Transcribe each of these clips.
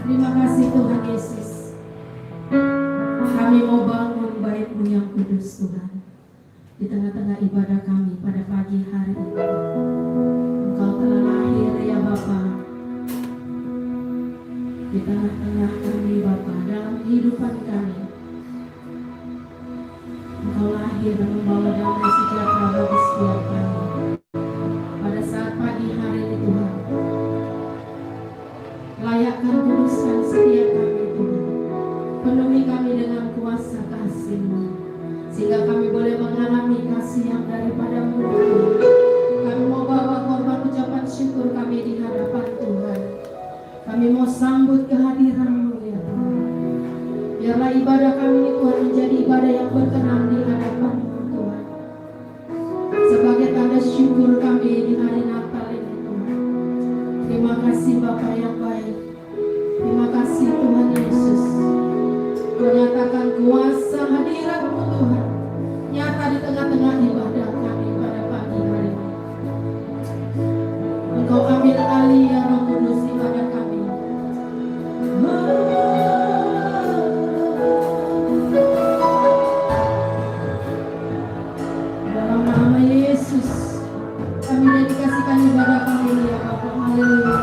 Terima kasih Tuhan Yesus. Kami mau bangun bait-Mu yang kudus Tuhan. Di tengah-tengah ibadah kami pada pagi hari ini. Engkau telah lahir ya Bapa. Di tengah-tengah kami Bapa, dalam kehidupan kami. Engkau lahir dan membawa damai sejahtera bagi setiap kami. Pada saat pagi hari ini Tuhan, layakkan kuduskan setiap kami Tuhan. Penuhi kami dengan kuasa kasih-Mu, sehingga kami boleh mengalami kasih yang daripada-Mu Tuhan. Kami mau bawa korban ucapan syukur kami di hadapan Tuhan. Kami mau sambut kehadiran-Mu ya Tuhan. Biarlah ibadah kami ini Tuhan menjadi ibadah yang berkenan di hadapan-Mu Tuhan. Sebagai tanda syukur kami di hari Natal ini Tuhan. Terima kasih Bapa yang baik. Terima kasih Tuhan Yesus. Menyatakan kuasa hadirat-Mu Tuhan nyata di tengah-tengah ibadah kami pada pagi hari ini. Engkau ambil alih ya Roh Kudus ibadah kami. Dalam nama Yesus kami dedikasikan ibadah kami ya Bapa. Haleluya.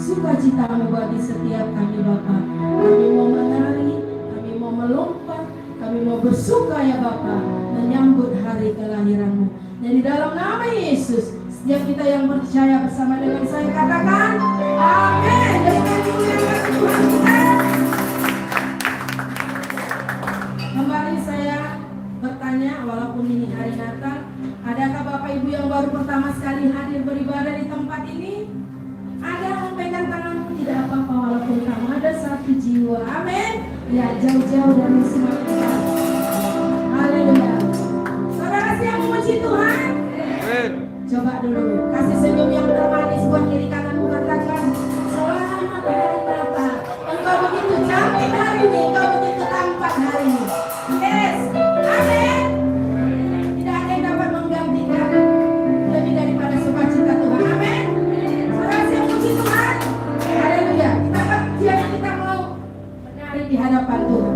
sukacitamu bagi setiap kami Bapa. Kami mau menari, kami mau melompat, kami mau bersuka ya Bapa, menyambut hari kelahiranmu. Dan di dalam nama Yesus, setiap kita yang percaya bersama dengan saya katakan amin. Dengan dimuliakan Tuhan kita. Kembali saya bertanya, walaupun ini hari Natal, adakah Bapak Ibu yang baru pertama sekali hadir beribadah di tempat ini? Ada yang pegang tanganmu, tidak apa-apa walaupun kamu ada satu jiwa. Amin. Ya, jauh-jauh dari semua kita. Haleluya. Saudara siap memuji Tuhan? Amin. Coba dulu kasih senyum yang termanis buat kiri kananmu, katakan selamat hari Natal. Engkau begitu cantik hari ini, engkau begitu tampan hari ini. Yes. Amin. Tidak ada yang dapat menggantikan lebih daripada sukacita Tuhan. Amin. Saudara siap memuji Tuhan? Haleluya. Kita mau menari di hadapan Tuhan.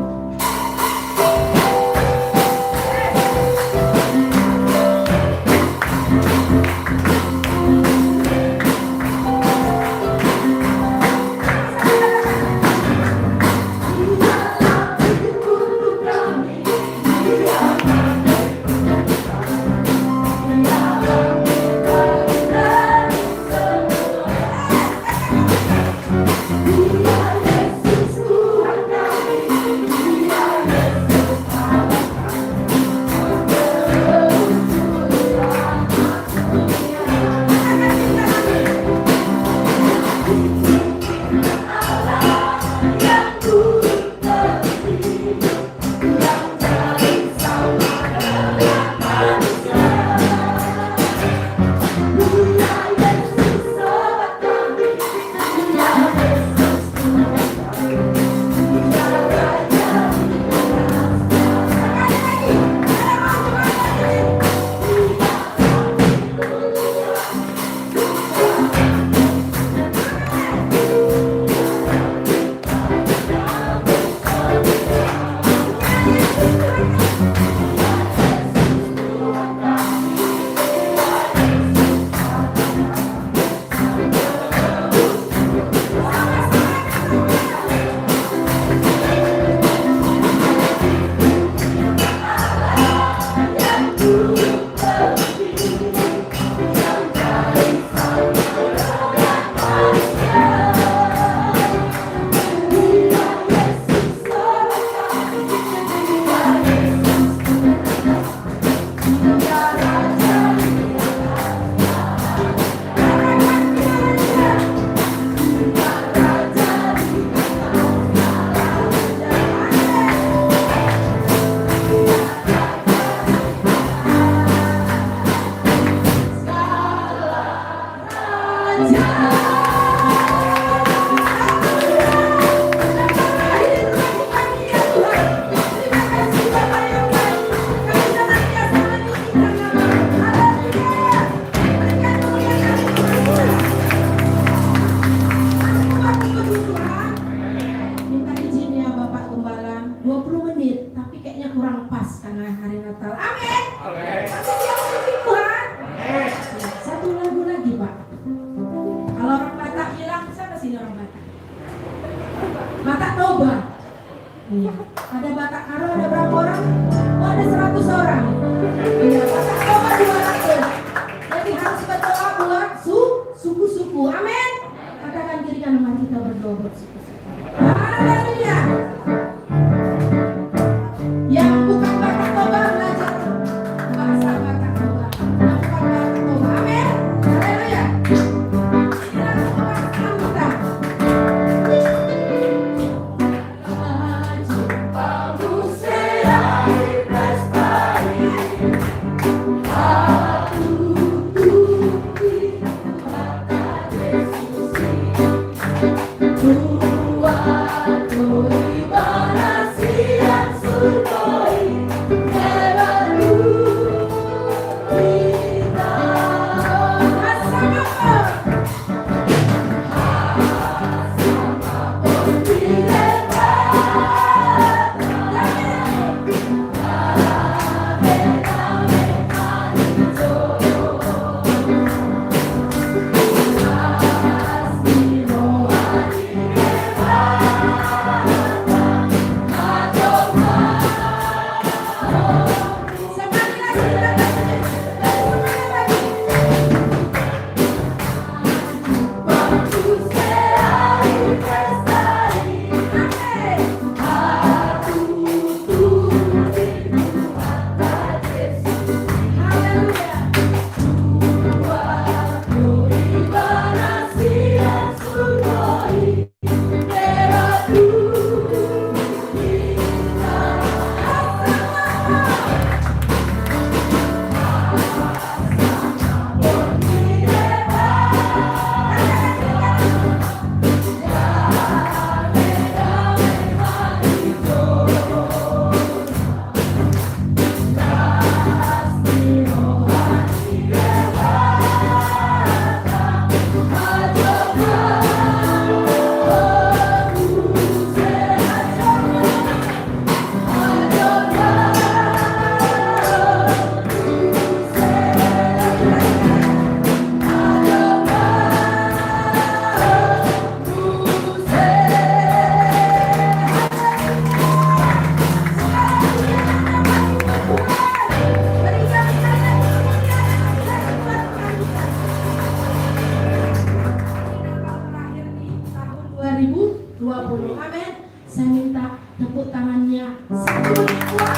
2020. Amin. Saya minta tepuk tangannya. Satu, dua,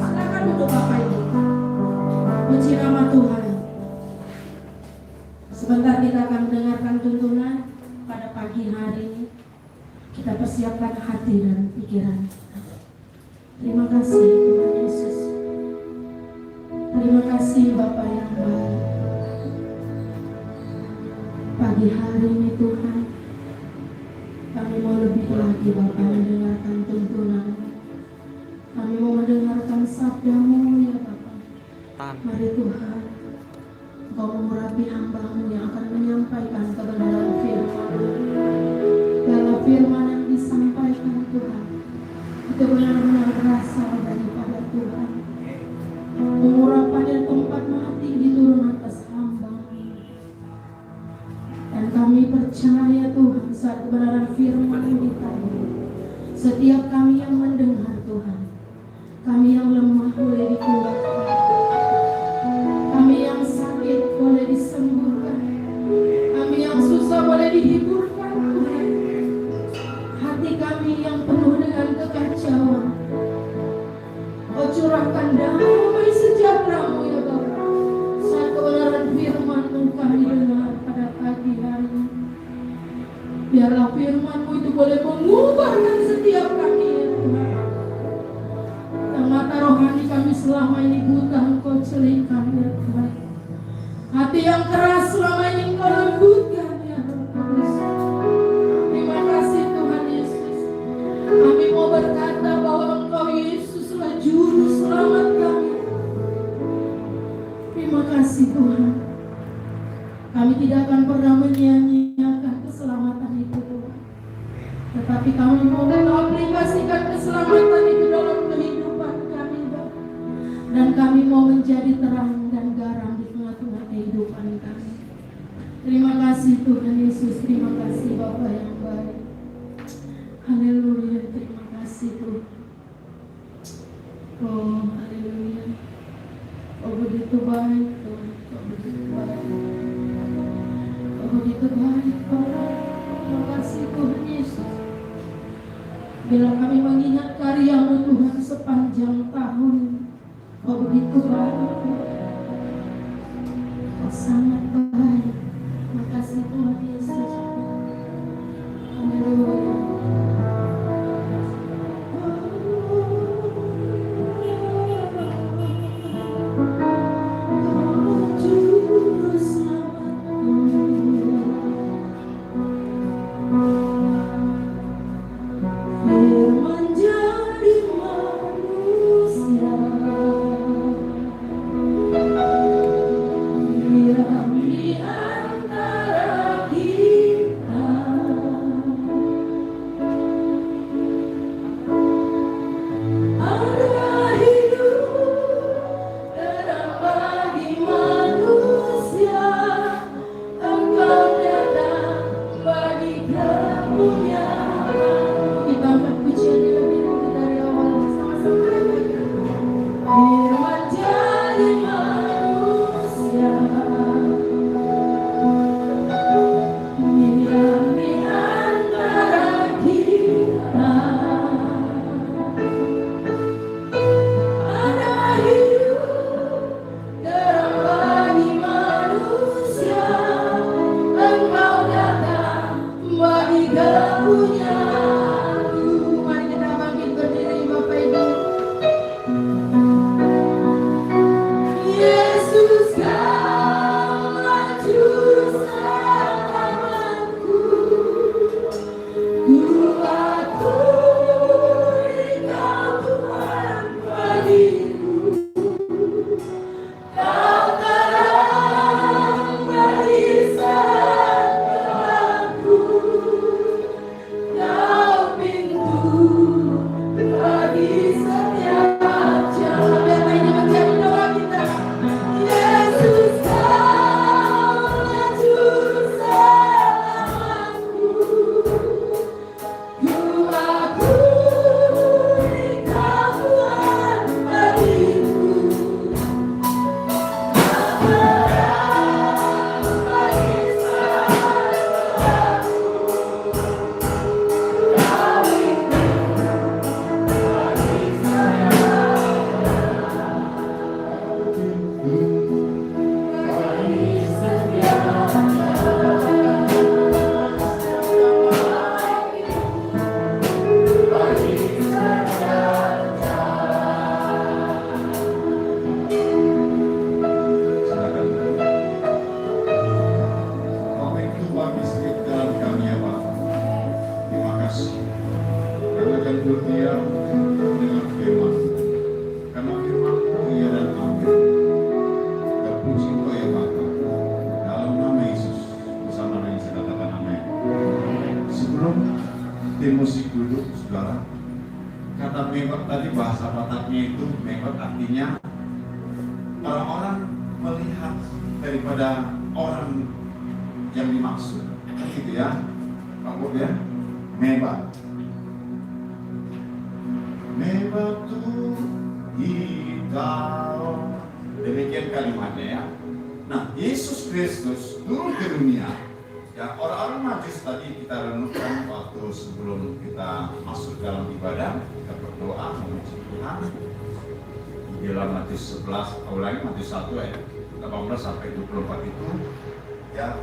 silakan duduk Bapak Ibu. Puji nama Tuhan. Sebentar kita akan mendengarkan tuntunan pada pagi hari ini. Kita persiapkan hati dan pikiran. Terima kasih Tuhan Yesus. Terima kasih Bapa yang baik. Pagi hari ini Tuhan, kami mau lebih lagi Bapa mendengarkan tuntunan. Kami mau mendengarkan sabda-Mu ya Bapa. Mari Tuhan, Engkau mengurapi hamba-Mu yang akan menyampaikan kebenaran firman-Mu. Biarlah firman yang disampaikan Tuhan itu benar-benar berasal daripada Tuhan. Pengurapan tempat mati diturun atas hamba-Mu. Dan kami percaya Tuhan saat kebenaran firman-Mu ditanya, setiap kami yang mendengar Tuhan, kami yang lemah boleh dikuatkan, kami yang sakit boleh disembuhkan, kami yang susah boleh dihiburkan Tuhan. Hati kami yang penuh dengan kekacauan, Kau curahkan damai sejahtera-Mu ya Bapa. Saat kebenaran firman-Mu kami dengar pada pagi hari ini, biarlah firman-Mu itu boleh mengubahkan setiap kami ya Tuhan. Yang mata rohani kami selama ini buta Engkau celingkan ya Tuhan. Hati yang keras selama ini Engkau lembutkan ya Tuhan. Terima kasih Tuhan Yesus. Kami mau berkata bahwa Engkau Yesuslah juru selamat kami. Terima kasih Tuhan. Kami tidak akan pernah menyia-nyiakan keselamatan itu Tuhan. Tetapi kami mau mengaplikasikan keselamatan itu dalam kehidupan kami Bapak. Dan kami mau menjadi terang dan garam di tengah-tengah kehidupan kami. Terima kasih Tuhan Yesus. Terima kasih Bapa yang baik. Haleluya. Terima kasih Tuhan. Oh haleluya. Oh begitu baik Tuhan. Oh begitu baik. Oh begitu baik Tuhan. Terima kasih Tuhan Yesus. Bila kami mengingat karya-Mu Tuhan sepanjang tahun, oh begitu baik. Oh sangat baik. Terima kasih Tuhan Yesus. Haleluya. Firman Mebab tadi bahasa Bataknya itu, mebab artinya orang-orang melihat daripada orang yang dimaksud, gitu ya, Pak Bob ya. Mebab tuh hidau, demikian kalimatnya ya. Nah, Yesus Kristus turun ke dunia. Ya, orang-orang Majus tadi kita renungkan waktu sebelum kita masuk dalam ibadah, kita berdoa memuji Tuhan. Di dalam Matius 11, ulangi Matius 1 ayat 18 sampai 24 itu, ya,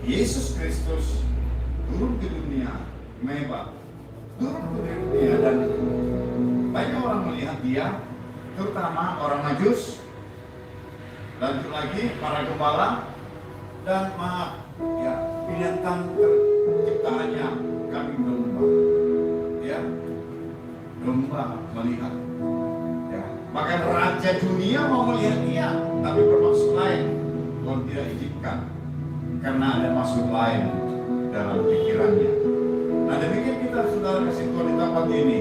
Yesus Kristus turun ke dunia, mebab turun ke dunia, dan banyak orang melihat dia, terutama orang Majus, lanjut lagi para gembala, dan ya, binatang terciptaannya kambing domba, ya, domba melihat, ya, bahkan raja dunia mau melihat dia, tapi bermaksud lain, Tuhan tidak izinkan karena ada maksud lain dalam pikirannya. Nah, demikian kita saudara kasih Tuhan di tempat ini,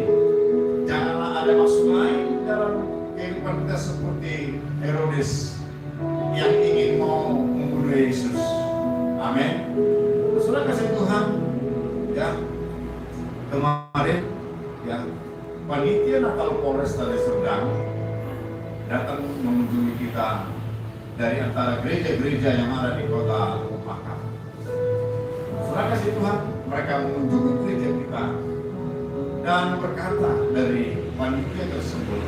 janganlah ada maksud lain dalam kehidupan kita seperti Herodes yang ingin mau membunuh Yesus. Amin. Saudara kasih Tuhan, ya, kemarin ya panitia Natal Polres Deli Serdang datang mengunjungi kita dari antara gereja-gereja yang ada di kota Makam. Saudara kasih Tuhan, mereka mengunjungi gereja kita dan berkata dari panitia tersebut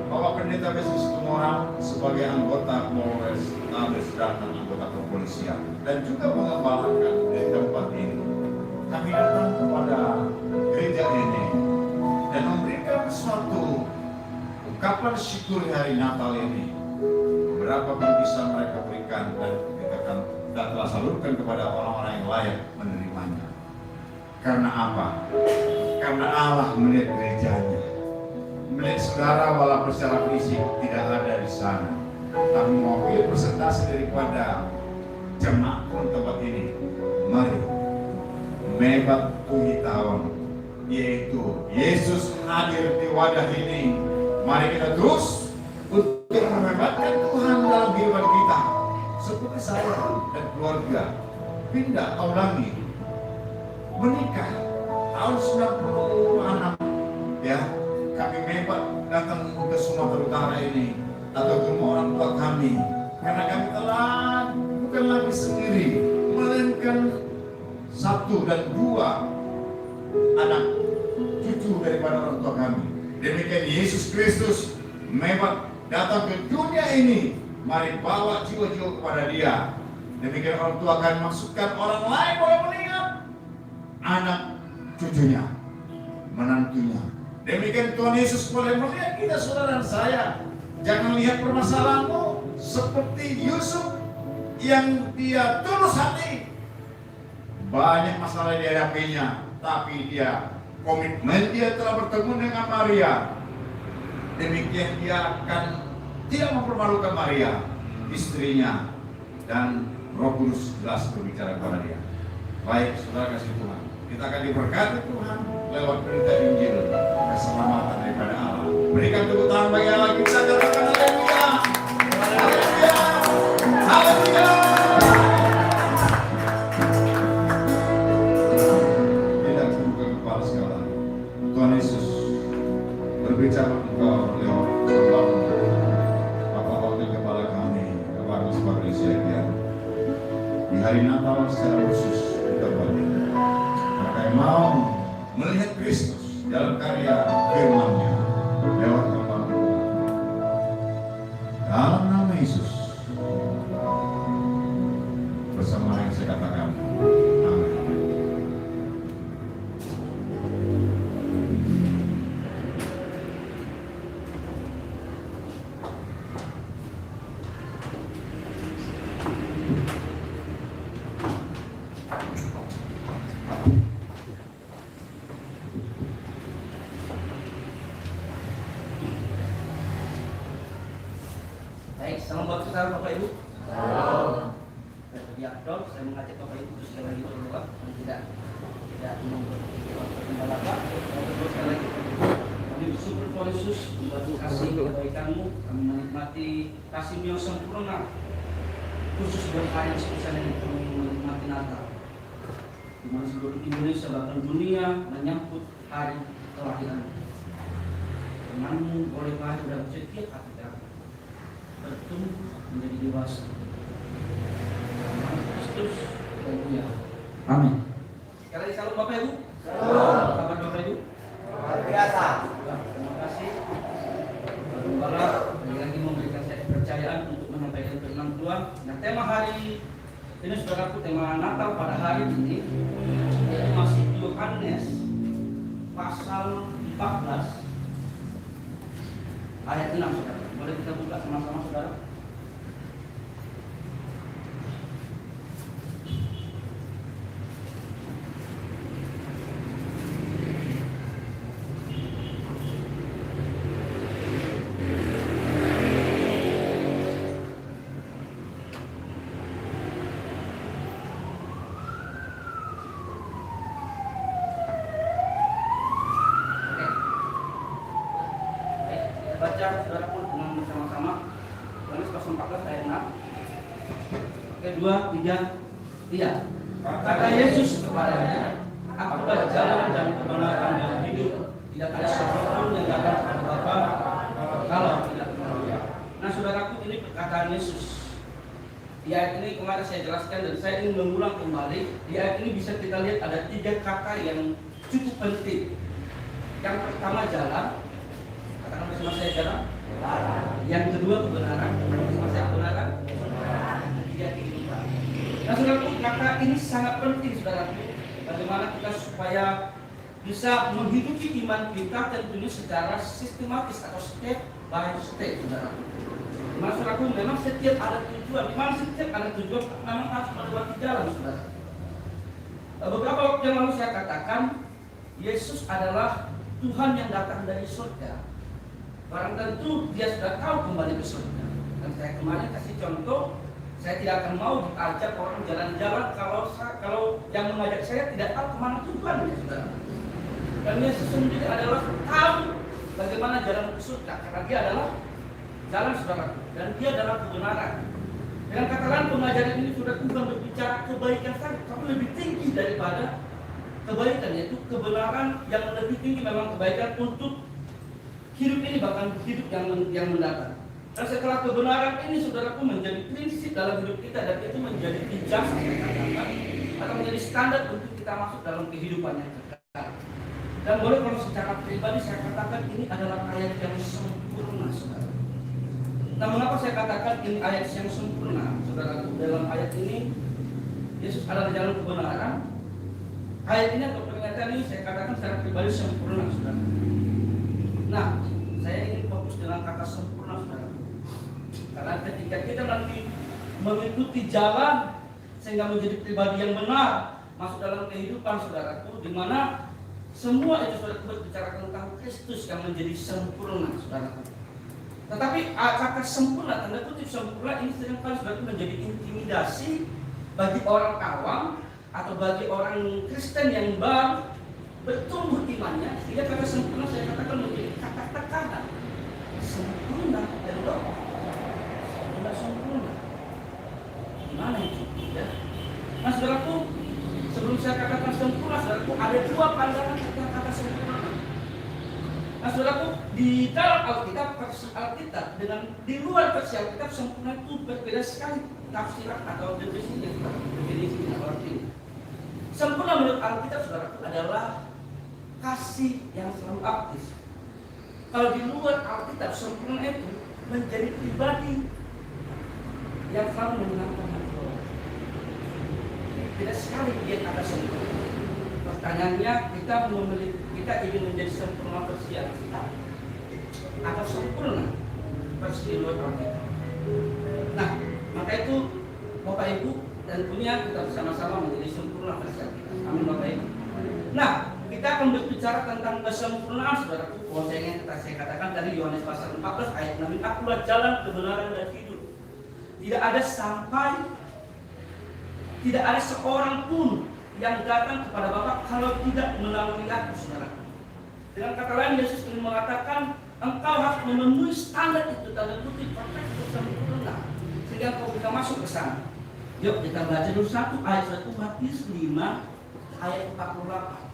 bahwa Pendeta Yesus Tumorang sebagai anggota Polres Deli Serdang, anggota kepolisian, dan juga mengembalakan di tempat ini, kami datang kepada gereja ini dan memberikan suatu ungkapan syukur hari Natal ini. Beberapa pun bisa mereka berikan dan kita telah salurkan kepada orang-orang yang layak menerimanya. Karena apa? Karena Allah melihat gerejanya, melihat saudara walaupun secara fisik tidak ada di sana, tapi mewakili presentasi daripada jemaat pun tempat ini. Mari mebab pengetahuan, yaitu Yesus hadir di wadah ini. Mari kita terus untuk memebatkan Tuhan dalam kehidupan kita, seperti saya dan keluarga pindah ulangi menikah tahun 96, ya, kami mebab datang ke Sumatera Utara ini atau ke rumah orang tua kami, karena kami telah bukan lagi sendiri, melainkan 1 dan 2 anak cucu daripada orang tua kami. Demikian Yesus Kristus mebab datang ke dunia ini, mari bawa jiwa-jiwa kepada Dia. Demikian orang tua kami maksudkan orang lain boleh melihat anak cucunya, menantunya. Demikian Tuhan Yesus boleh melihat kita, saudara dan saya. Jangan lihat permasalahanmu seperti Yusuf yang dia tulus hati. Banyak masalah yang dihadapinya, tapi dia komitmen, dia telah bertemu dengan Maria. Demikian dia akan tidak mempermalukan Maria, istrinya, dan Roh Kudus jelas berbicara kepada dia. Baik, saudara kasih Tuhan, kita akan diberkati Tuhan lewat berita Injil keselamatan daripada Allah. Berikan tepuk tangan bagi Allah kita, katakan haleluya, haleluya, haleluya. Tidak bukan kepala segala. Tuhan Yesus berbicara engkau lewat Bapak Wakil Kepala kami, Bapak Agus Patrisia. Di hari Natal secara khusus kita balik. Mereka yang mau melihat Kristus dalam karya firman-Nya lewat hamba Tuhan. Dalam nama Yesus, bersama yang saya katakan, amin. Baik, salam buat kita Bapak Ibu. Salam. Ya, dong, saya mengajak Bapak Ibu sekali lagi berdoa, tidak menunggu waktu kendala Pak. Sekali lagi. Tuhan Yesus, membuat kasih kebaikan-Mu, kami menikmati kasih-Mu yang sempurna, khusus buat hari yang spesial yang kami menikmati Natal, di mana seluruh Indonesia bahkan dunia menyambut hari kelahiran. Dengan-Mu boleh lahir dan setiap hati kami bertumbuh menjadi dewasa. Dalam Kristus, Haleluya. Amin. Sekali lagi salam Bapak Ibu. Salam. Kabar Bapak Ibu? Luar biasa. Terima kasih. Gembala lagi memberikan saya kepercayaan untuk menyampaikan firman Tuhan. Nah, tema hari ini saudaraku, tema Natal pada hari ini yaitu masih Yohanes pasal 14 ayat 6, saudara. Boleh kita buka sama-sama, saudara? Baca saudara pun dengan bersama-sama. Yohanes pasal 14 ayat 6. Oke, 2, 3. Iya. Kata Yesus kepadanya, "Akulah jalan dan kebenaran dan hidup. Tidak ada seorang yang datang kepada Bapa kalau tidak melalui Aku." Nah, saudaraku, ini perkataan Yesus. Di ayat ini kemarin saya jelaskan dan saya ingin mengulang kembali. Di ayat ini bisa kita lihat ada 3 kata yang cukup penting. Yang pertama jalan. Katakan bersama saya jalan. Yang kedua kebenaran. Katakan bersama saya kebenaran. Ketiga kehidupan. Nah, saudaraku, kata ini sangat penting, saudaraku. Bagaimana kita supaya bisa menghidupi iman kita tentunya secara sistematis atau step by step, saudaraku. Dimana, saudaraku, memang setiap ada tujuan. Dimana setiap ada tujuan memang harus melewati jalan, saudara. Beberapa waktu yang lalu saya katakan Yesus adalah Tuhan yang datang dari surga. Barang tentu dia sudah tahu kembali ke surga. Dan saya kemarin kasih contoh, saya tidak akan mau diajak orang jalan-jalan kalau yang mengajak saya tidak tahu kemana tujuan, ya saudara. Dan Yesus sendiri adalah tahu bagaimana jalan ke surga, karena dia adalah jalan, saudara, dan dia adalah kebenaran. Dengan kata lain, pengajaran ini sudah bukan berbicara kebaikan saja, tapi lebih tinggi daripada kebaikan, yaitu kebenaran yang lebih tinggi. Memang kebaikan untuk hidup ini, bahkan hidup yang mendatang. Dan setelah kebenaran ini, saudaraku, menjadi prinsip dalam hidup kita, dan itu menjadi ijazah atau menjadi standar untuk kita masuk dalam kehidupan yang kekal. Dan boleh kalau secara pribadi saya katakan ini adalah ayat yang sempurna, saudara. Nah, mengapa saya katakan ini ayat yang sempurna, saudaraku? Dalam ayat ini Yesus adalah jalan kebenaran. Ayat ini atau pernyataan ini saya katakan secara pribadi sempurna, saudara. Nah, saya ingin fokus dengan kata sempurna, saudara. Karena ketika kita nanti mengikuti jalan sehingga menjadi pribadi yang benar, masuk dalam kehidupan, saudaraku, di mana semua itu sudah berbicara tentang Kristus yang menjadi sempurna, saudaraku. Tetapi kata sempurna, tanda kutip sempurna ini seringkali sudah menjadi intimidasi bagi orang awam atau bagi orang Kristen yang baru bertumbuh imannya, sehingga kata sempurna saya katakan menjadi kata tekanan. Sempurna dan loh, tidak sempurna. Gimana itu? Ya. Nah, saudaraku, sebelum saya katakan sempurna, saudaraku, ada 2 pandangan tentang kata sempurna. Nah, saudaraku, di dalam Alkitab, versi Alkitab dengan di luar versi Alkitab, sempurna itu berbeda sekali tafsiran atau definisinya. Definisinya artinya. Sempurna menurut Alkitab, saudaraku, adalah kasih yang selalu aktif. Kalau di luar Alkitab, sempurna itu menjadi pribadi yang selalu menyenangkan hati Allah. Tidak sekali dia kata sempurna. Pertanyaannya, kita ingin menjadi sempurna versi Alkitab atau sempurna versi luar Alkitab. Nah, maka itu Bapak Ibu tentunya kita bersama-sama menjadi sempurna versi Alkitab. Amin, Bapak Ibu. Nah, kita akan berbicara tentang kesempurnaan, saudaraku. Saya katakan tadi Yohanes pasal 14 ayat 6, "Akulah jalan, kebenaran dan hidup. Tidak ada seorang pun yang datang kepada Bapa kalau tidak melalui Aku," saudaraku. Dengan kata lain, Yesus ingin mengatakan engkau harus memenuhi standar itu, tanda kutip perfect atau sempurna, sehingga engkau bisa masuk ke sana. Yuk kita baca dulu 1 ayat 1 Matius 5 ayat 48.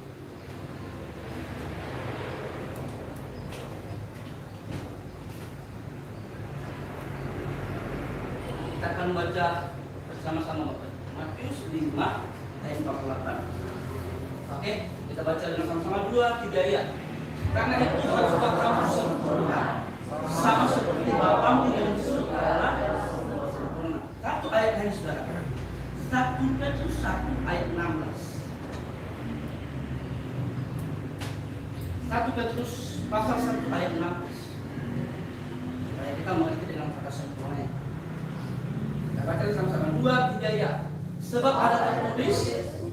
Kita akan baca bersama-sama Matius 5 ayat 48. Oke, kita baca dengan sama-sama 2, 3 ya. Karena itu haruslah kamu sempurna, sama seperti Bapamu yang di surga adalah sempurna. 1 ayat ini saudara. 1 Petrus 1 ayat 16. 1 Petrus pasal 1 ayat 16. Supaya kita mengerti dengan kata sempurna. Kita baca sama-sama 2, 3 ya. Sebab ada tertulis,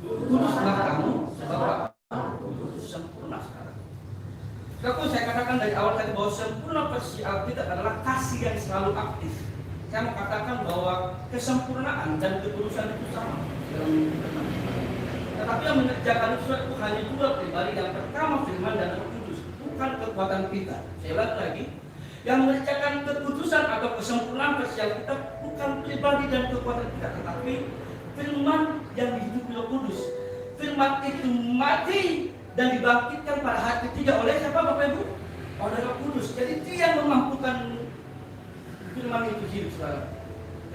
kuduslah kamu, sebab kudus sempurna sekarang. Kalau saya katakan dari awal tadi bahwa sempurna versi Alkitab adalah kasih yang selalu aktif. Saya mau katakan bahwa kesempurnaan dan kekudusan itu sama. Tetapi yang mengerjakan itu hanya 2 pribadi. Yang pertama firman dan Roh Kudus, bukan kekuatan kita. Saya ulang lagi, yang mengerjakan kekudusan atau kesempurnaan versi Alkitab bukan pribadi dan kekuatan kita, tetapi firman yang dihidupi Roh Kudus. Firman itu mati dan dibangkitkan pada hari ketiga oleh siapa Bapak Ibu? Oleh Roh Kudus. Jadi dia yang memampukan firman itu hidup selalu.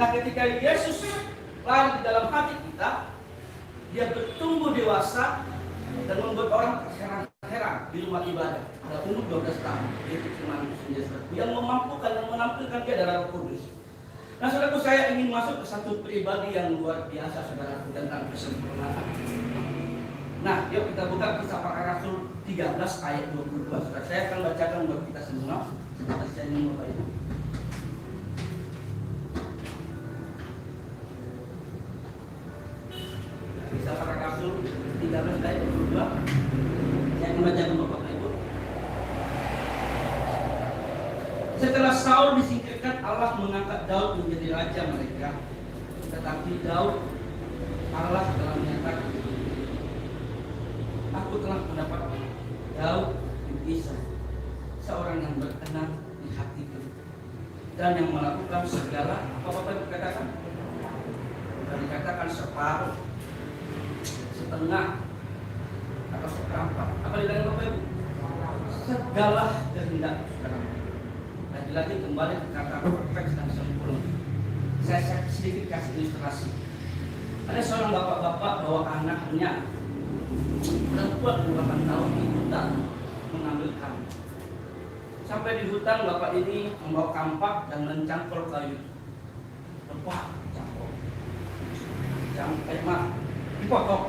Nah ketika Yesus lahir di dalam hati kita, dia bertumbuh dewasa dan membuat orang terheran-heran di rumah ibadah. Pada umur 12 tahun, yaitu firman itu sendiri yang memampukan dan menampilkan dia adalah Roh Kudus. Nah saudaraku, saya ingin masuk ke satu pribadi yang luar biasa saudara tentang kesempurnaan. Nah, yuk kita buka Kisah Para Rasul 13 ayat 22. Saudara, saya akan bacakan buat kita semua. Sebentar saya ingin Bapak Ibu. Kisah Para Rasul 13 ayat 22. Saya akan bacakan buat Bapak Ibu. Setelah Saul disingkirkan, Allah mengangkat Daud menjadi raja mereka. Tetapi Daud, Allah telah menyatakan, aku telah mendapat Daud bin Isai, seorang yang berkenan di hatiku dan yang melakukan segala apa Bapak dikatakan, bukan dikatakan separuh, setengah atau seperempat. Apa dikatakan Bapak Ibu? Segala kehendak. Lagi-lagi kembali ke kata perfect dan sempurna. Saya sedikit kasih ilustrasi. Ada seorang bapak-bapak bawa anaknya perempuan 8 tahun di hutan mengambil kayu. Sampai di hutan bapak ini membawa kampak dan mencangkul kayu. Lepas cangkul. Dipotong.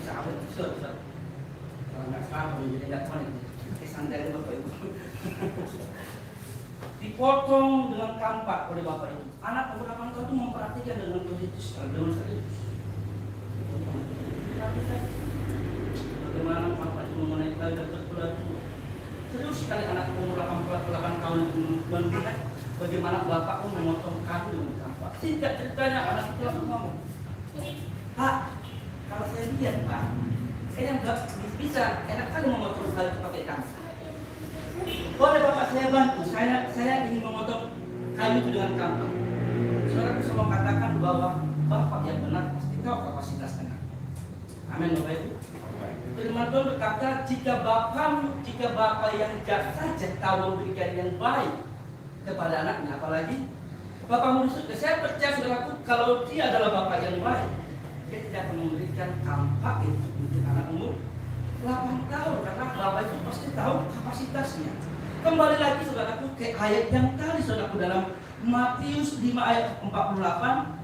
Bisa apa itu? Kalau nggak salah menjadi nggak tahu ini. Santai bapak ibu. Dipotong dengan kampak oleh bapak itu. Anak umur 8 tahun itu memperhatikan dengan serius. Bagaimana kampak itu mengenai kayu dan tertular itu. Serius sekali anak umur 8 tahun itu melihat bagaimana bapakku memotong kayu dengan kampak. Singkat ceritanya anak itu langsung ngomong, Pak, kalau saya lihat Pak, kayaknya nggak bisa, enak kali memotong kayu pakai kampak. Boleh Bapak saya bantu, saya ingin memotong kayu itu dengan kampak. Saudara bisa mengatakan bahwa Bapak yang benar pasti tahu kapasitasnya. Amin Bapak Ibu. Firman Tuhan berkata, jika Bapak yang jahat saja tahu memberikan yang baik kepada anaknya, apalagi Bapak murid. Saya percaya saudaraku, kalau dia adalah Bapak yang baik, dia tidak akan memberikan kampak itu untuk anak umur 8 tahun, karena Bapak itu pasti tahu kapasitasnya. Kembali lagi saudaraku ke ayat yang tadi saudaraku dalam Matius 5 ayat 48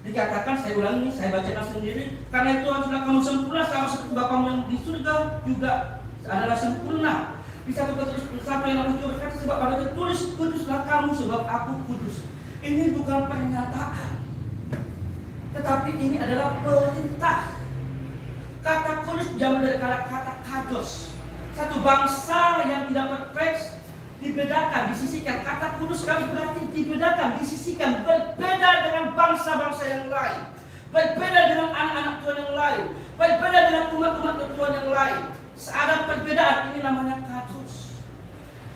dikatakan, saya ulangi, saya bacakan sendiri, karena itu haruslah kamu sempurna sama seperti Bapamu yang di surga juga adalah sempurna. Di 1 Petrus 1 ayat 6 berkata, sebab ada tertulis, kuduslah kamu sebab aku kudus. Ini bukan pernyataan, tetapi ini adalah perintah. Kata kudus jauh dari kata kados. Satu bangsa yang tidak perfect dibedakan, disisihkan. Kata kudus kami berarti dibedakan, disisihkan, berbeda dengan bangsa-bangsa yang lain, berbeda dengan anak-anak Tuhan yang lain, berbeda dengan umat-umat Tuhan yang lain. Ada perbedaan, ini namanya kados.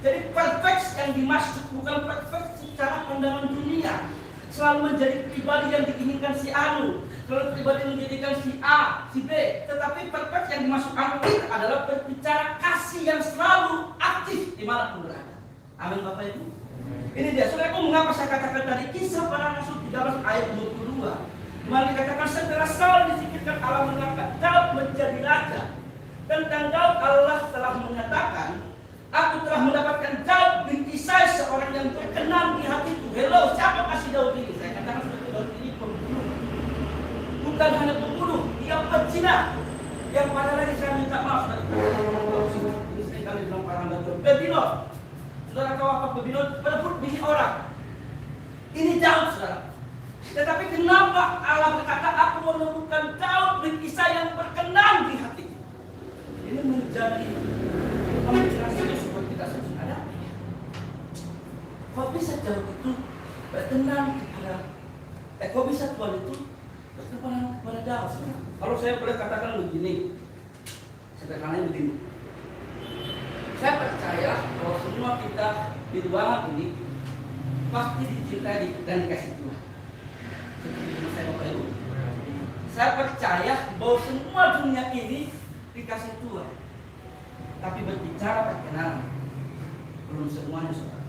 Jadi perfect yang dimaksud bukan perfect secara pandangan dunia. Selalu menjadi pribadi yang diinginkan si Anu, selalu pribadi yang menjadikan si A, si B. Tetapi perfect yang dimaksud aktif adalah berbicara kasih yang selalu aktif dimanapun berada. Amin Bapak Ibu. Ini dia, saudaraku, mengapa saya katakan tadi Kisah Para Rasul 13 ayat 22. Mari dikatakan setelah Saul disingkirkan Allah mengangkat Daud menjadi raja. Tentang Daud Allah telah menyatakan, aku telah mendapatkan Daud bin Isai, seorang yang berkenan di hatiku. Hello, siapa kasih Daud ini? Saya katakan seperti Daud ini pembunuh. Bukan hanya pembunuh, dia pezina. Yang pada lagi saya minta maaf dari ini sekali bilang para hamba Tuhan. Babylon. Saudara tahu apa Babylon? Perebut bini orang. Ini Daud, saudara. Tetapi kenapa Allah berkata, aku menemukan Daud bin Isai yang berkenan di hatiku? Ini menjadi menjelaskan supaya kita sadar. Kok bisa Daud itu berkenan kepada kok bisa Tuhan itu berkenan kepada Daud? Kalau saya boleh katakan begini, sederhananya begini. Saya percaya bahwa semua kita di ruangan ini pasti dicintai dan dikasih Tuhan. Seperti saya Bapak Ibu. Saya percaya bahwa semua dunia ini dikasih Tuhan. Tapi berbicara perkenanan belum semuanya, saudara.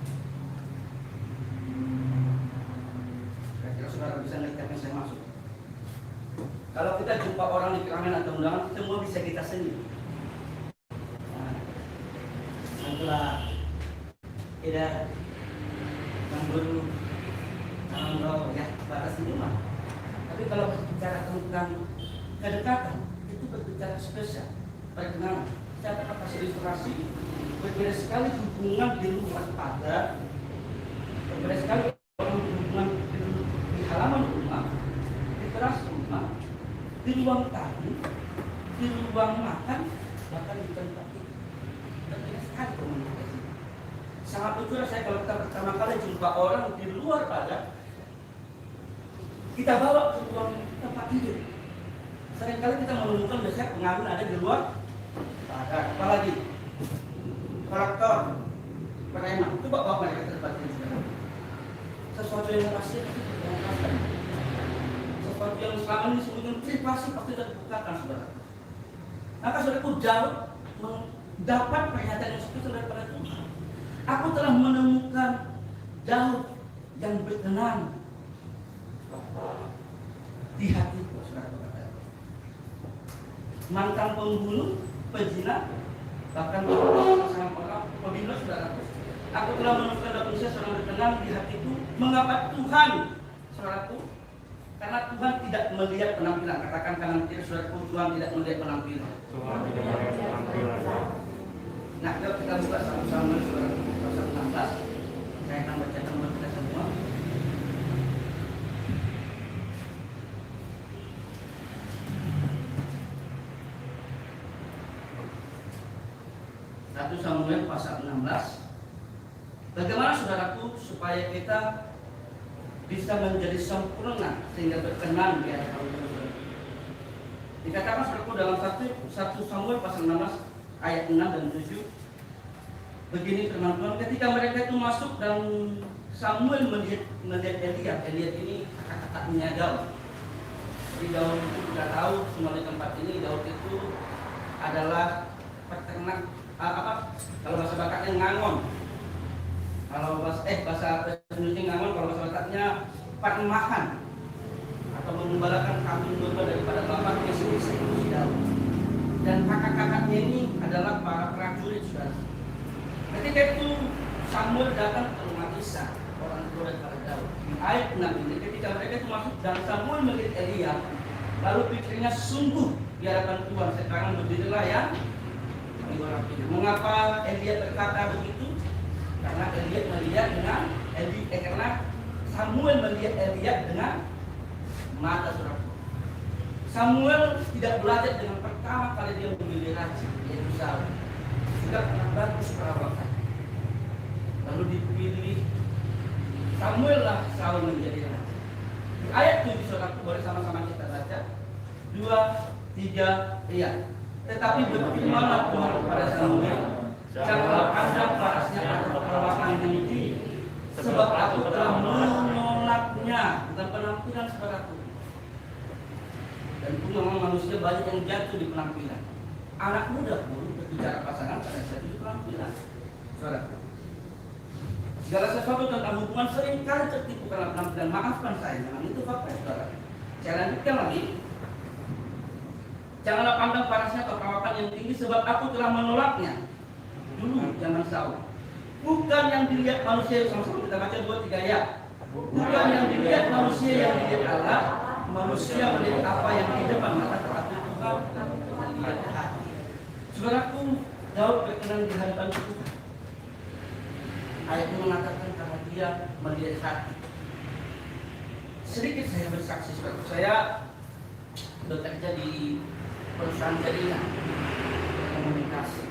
Kira-kira saudara bisa ngerti apa yang saya maksud? Kalau kita jumpa orang di keramaian atau undangan, semua bisa kita senyum. Setelah tidak memburu kalau ya batas senyuman. Tapi kalau berbicara tentang kedekatan, itu berbicara spesial, perkenalan. Saya akan kasih ilustrasi. Berbeda sekali hubungan di luar pagar, berbeda sekali hubungan di halaman rumah, di teras rumah, di ruang tamu, di ruang makan, bahkan di tempat tidur. Berbeda sekali komunikasi. Sangat betul saya kalau kita pertama kali jumpa orang di luar pagar, kita bawa ke ruang tempat tidur. Seringkali kita menemukan biasanya pengaruh ada di luar pagar. Apalagi kolektor, preman, itu bawa mereka ke tempat tidur. Sesuatu yang rahasia itu dibukakan. Sesuatu yang selama ini disebutkan privasi pasti terbukakan, saudara. Maka saudaraku Daud mendapat pernyataan yang seperti daripada Tuhan. Aku telah menemukan Daud yang berkenan di hatiku, saudara. Mantan pembunuh, pezina, bahkan pasangan orang pembina, saudaraku. Aku telah menemukan Daud bin Isai seorang berkenan di hatiku. Mengapa Tuhan, saudaraku? Karena Tuhan tidak melihat penampilan. Katakan kanan kiri, saudaraku, Tuhan tidak melihat penampilan. Tuhan tidak melihat penampilan. Nah, kalau kita buka sama-sama, saudaraku, pasal 16. Saya akan bacakan buat kita semua. Samuel pasal 16. Bagaimana saudaraku supaya kita bisa menjadi sempurna sehingga berkenan di hadapan Tuhan? Dikatakan saudaraku dalam 1 Samuel pasal 16 ayat 6 dan 7. Begini firman Tuhan, ketika mereka itu masuk dan Samuel melihat Elia ini kata-katanya Daud. Jadi Daud itu sudah tahu semua di tempat ini Daud itu adalah peternak kalau bahasa Bataknya ngangon, kalau bahasa Indonesia ngangon, kalau bahasa Bataknya panemahan atau mengembalakan kambing domba daripada bapaknya sendiri si Daud. Dan kakak-kakaknya ini adalah para prajurit, saudara. Ketika itu Samuel datang ke rumah Isa, orang tua daripada Daud. Di ayat 6 ini, ketika mereka itu masuk dan Samuel melihat Elia, lalu pikirnya sungguh di hadapan Tuhan, sekarang berdirilah ya. Mengapa Elia berkata begitu? Karena Elia melihat karena Samuel melihat Elia dengan mata, saudara. Samuel tidak belajar dengan pertama kali dia memilih raja, yaitu Saul. Sudah pernah bagus perawakan. Lalu dipilih Samuel lah Saul menjadi raja. Di ayat 7 saudara, boleh sama-sama kita baca. 2, 3, iya. Tetapi berfirmanlah Tuhan kepada Samuel, Janganlah pandang parasnya atau perawakan diri, sebab aku telah menolaknya. Bukan penampilan, saudaraku. Dan itu memang manusia banyak yang jatuh di penampilan. Anak muda pun berbicara pasangan pada saat itu penampilan, saudaraku. Segala sesuatu tentang hubungan sering kali tertipu karena penampilan. Maafkan saya, memang itu fakta, saudara. Saya lanjutkan lagi. Janganlah pandang parasnya atau perawakan yang tinggi, sebab aku telah menolaknya. Dulu zaman Saul. Bukan yang dilihat manusia, sama-sama kita baca 2-3 ya. Bukan yang dilihat manusia yang dilihat Allah. Manusia melihat apa yang di depan mata, tetapi Tuhan melihat hati. Saudaraku, Daud berkenan di hadapan Tuhan. Ayat ini mengatakan karena dia melihat hati. Sedikit saya bersaksi, saudara. Saya bekerja di perusahaan jaringan komunikasi.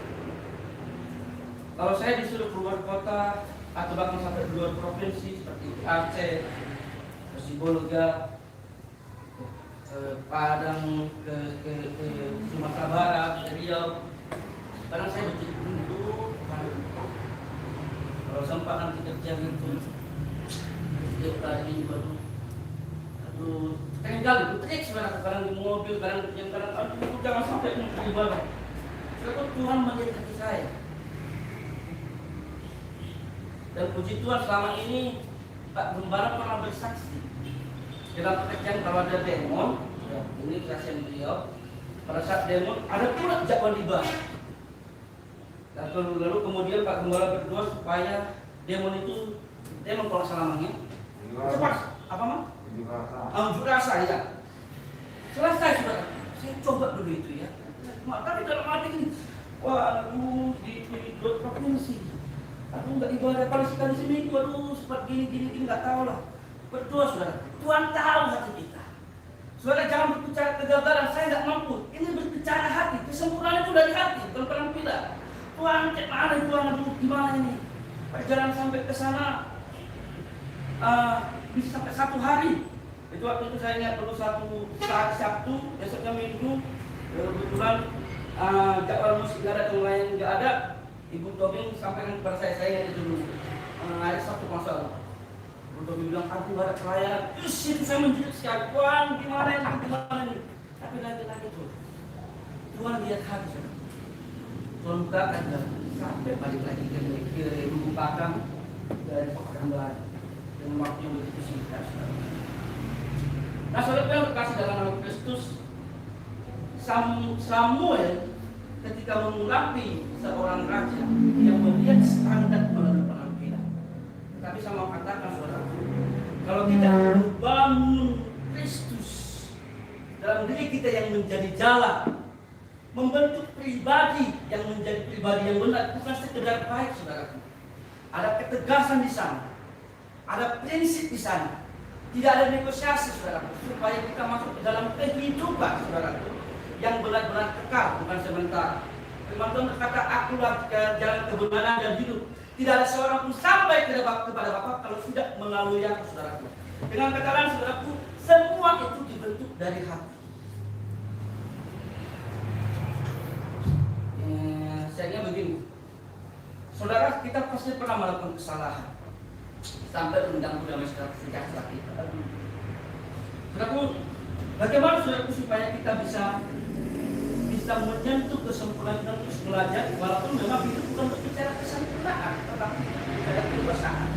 Kalau saya disuruh keluar kota atau bahkan sampai keluar provinsi seperti Aceh, Sibolga, Padang, ke Sumatera Barat, Riau, kadang saya duduk. Kalau sempat nanti kerja gitu, setiap kali baru, aduh, pengen kali, trik sebenarnya, kadang di mobil, kadang di jam, kadang, aduh, jangan sampai mencuri barang. Sebab Tuhan melihat hati saya. Dan puji Tuhan selama ini Pak Gembala pernah bersaksi dalam pekerjaan kalau ada demon, ya, ini kesaksian beliau. Pada saat demon ada pula jadwal libah. Dan lalu kemudian Pak Gembala berdoa supaya demon itu, demon kalau salamanya cepat apa mah? Unjuk rasa ya. Selesai sudah. Saya coba dulu itu ya. Tapi dalam hati ini, wah, aduh, di provinsi. Aku nggak ibadah paling sekali seminggu, aduh, sempat gini nggak tahu lah. Berdoa saudara, Tuhan tahu hati kita. Saudara jangan berbicara kegagalan, saya nggak mampu. Ini berbicara hati, kesempurnaan itu dari hati, bukan penampilan. Tuhan cek mana Tuhan, aduh, gimana ini? Perjalanan sampai ke sana bisa sampai 1 hari. Itu waktu itu saya ingat dulu satu saat Sabtu, besoknya Minggu, kebetulan jadwal musik nggak ada, yang lain nggak ada. Ibu Tobing sampaikan kepada saya itu dulu hari Sabtu masalah. Ibu Tobing bilang, aku ada pelayanan. Itu saya menjerit sekali, Tuhan gimana ini? Tapi lagi-lagi tuh, Tuhan lihat hati saya. Tuhan bukakan dan sampai balik lagi ke Lubuk Pakam dari pekerjaan baru dengan waktu yang begitu singkat. Nah, saudara yang berkasih dalam nama Kristus, Samuel ketika mengurapi seorang raja yang melihat standar melalui penampilan. Tetapi saya mau katakan saudara, kalau kita membangun Kristus dalam diri kita yang menjadi jalan, membentuk pribadi yang menjadi pribadi yang benar, bukan sekedar baik saudaraku. Ada ketegasan di sana, ada prinsip di sana, tidak ada negosiasi saudaraku, supaya kita masuk ke dalam kehidupan saudaraku yang benar-benar kekal, bukan sebentar. Firman Tuhan berkata, akulah jalan kebenaran dan hidup. Tidak ada seorang pun sampai kepada Bapa kalau tidak melalui aku, saudaraku. Dengan kata lain, saudaraku, semua itu dibentuk dari hati. Sayangnya begini, saudara, kita pasti pernah melakukan kesalahan sampai mengganggu damai sejahtera kita. Saudaraku, bagaimana saudaraku supaya kita bisa menyentuh kesempurnaan dan terus belajar, walaupun memang hidup bukan berbicara kesempurnaan, tetapi berbicara kedewasaan.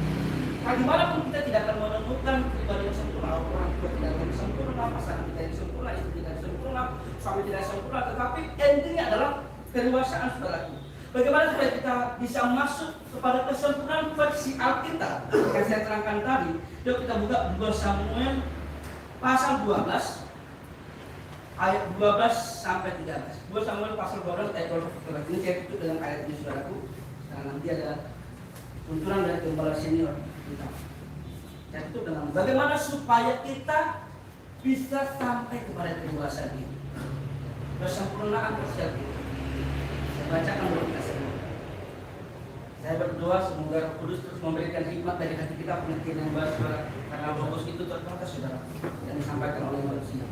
Bagaimanapun kita tidak akan menemukan pribadi yang sempurna, orang tua tidak akan sempurna, pasangan kita yang sempurna, istri tidak sempurna, suami tidak sempurna, tetapi intinya adalah kedewasaan saudaraku. Bagaimana supaya kita bisa masuk kepada kesempurnaan versi Alkitab yang saya terangkan tadi? Yuk kita buka 2 Samuel pasal 12 ayat 12 sampai 13. 2 Samuel pasal 12 ayat 12 sampai 13. Ini saya tutup dengan ayat ini saudaraku. Karena nanti ada tuntunan dari gembala senior kita. Saya tutup dengan bagaimana supaya kita bisa sampai kepada kedewasaan ini. Kesempurnaan sosial kita. Saya bacakan dulu kita semua. Saya berdoa semoga Roh Kudus terus memberikan hikmat dari hati kita, pengertian yang baru saudara. Karena logos itu terbatas saudara yang disampaikan oleh manusia.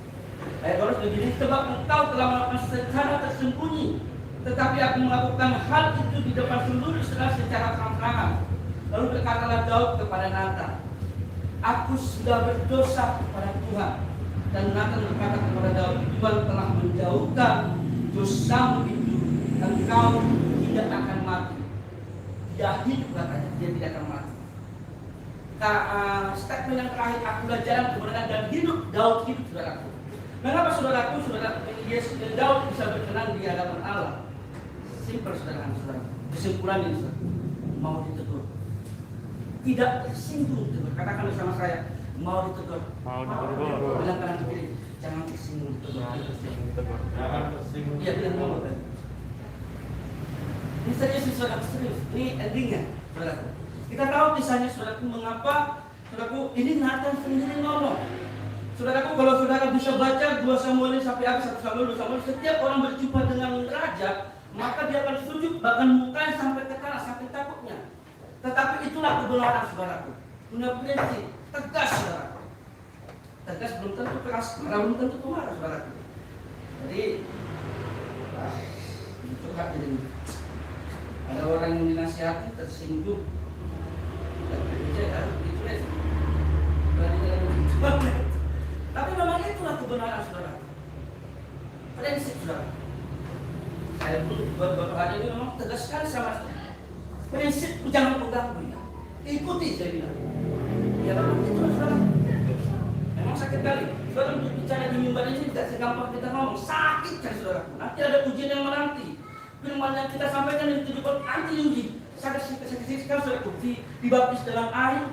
Ayat 12 begini, sebab engkau telah melakukan secara tersembunyi Tetapi aku melakukan hal itu di depan seluruh Israel secara terang-terangan. Lalu berkatalah Daud kepada Natan, aku sudah berdosa kepada Tuhan. Dan Natan berkata kepada Daud, Tuhan telah menjauhkan dosamu itu, engkau tidak akan mati. Dia hidup katanya, dia tidak akan mati. Statement yang terakhir, akulah jalan kebenaran dan hidup. Daud hidup, saudaraku. Mengapa saudaraku Daud bisa berkenan di hadapan Allah? Simpel saudara. Kesimpulan ini saudara, mau ditegur, tidak tersinggung. Katakan bersama saya, mau ditegur. Bilang kanan kiri, jangan tersinggung. Jangan tersinggung. Iya, bilang mau. Ini saja saudara serius. Ini endingnya, saudaraku. Kita tahu misalnya saudaraku mengapa saudaraku ini Natan sendiri ngomong. Saudaraku, kalau saudara bisa baca 2 Samuel sampai habis 1 Samuel, 2 Samuel, setiap orang berjumpa dengan raja, maka dia akan sujud, bahkan mukanya sampai ke tanah, sampai takutnya. Tetapi itulah kebenaran saudaraku. Punya prinsip, tegas saudaraku. Tegas belum tentu keras, marah belum tentu marah saudaraku. Jadi, curhat jadi. Ada orang yang dinasihati tersinggung. Tapi memang itulah kebenaran saudara. Prinsip saudara. Saya pun beberapa hari ini memang tegas sekali sama saudara. Prinsip jangan mengganggu ya. Ikuti saya bilang. Ya memang itulah saudara. Memang sakit kali. Saudara untuk bicara di mimbar ini tidak segampang kita ngomong. Sakit kan saudara. Nanti ada ujian yang menanti. Firman yang kita sampaikan itu juga anti uji. Sakit sekali saudara. Dibaptis dengan air.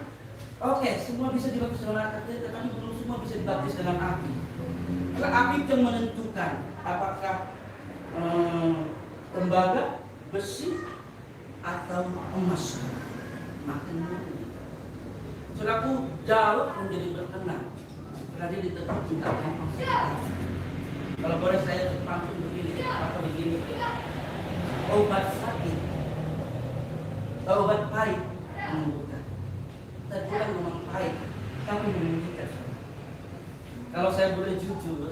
Oke, semua bisa dibaptis dengan air, tetapi belum semua bisa dibaptis dengan api. Maka api yang menentukan apakah tembaga, besi, atau emas. Makin mudah. Saudaraku, Daud menjadi berkenan karena dia ditegur tidak gampang. Kalau boleh saya pantun begini atau begini, obat sakit, obat pahit menyembuhkan. Teguran memang pahit, tapi menyembuhkan. Kalau saya boleh jujur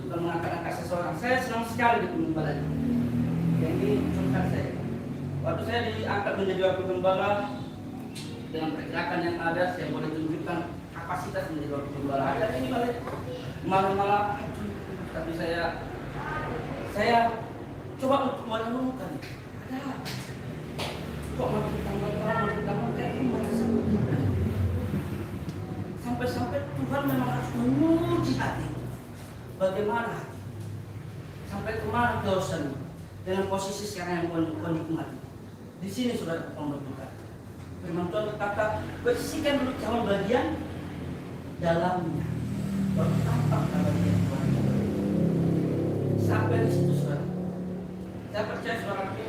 kalau mengangkat seseorang, saya senang sekali di pengembala ini. Yang ini curhat saya. Waktu saya diangkat menjadi wakil gembala, dengan pergerakan yang ada, saya boleh tunjukkan kapasitas menjadi wakil gembala. Ada ini malah, tapi saya coba untuk menemukan. Ada kok makin tambah kayak ini sampai Tuhan memang harus menguji hati. Bagaimana hati? Sampai kemana dosa dengan posisi sekarang yang kau nikmati? Di sini sudah pembentukan. Firman Tuhan berkata, bersihkan dulu sama bagian dalamnya, baru tampak bagian luarnya. Sampai di situ saudara. Saya percaya saudaraku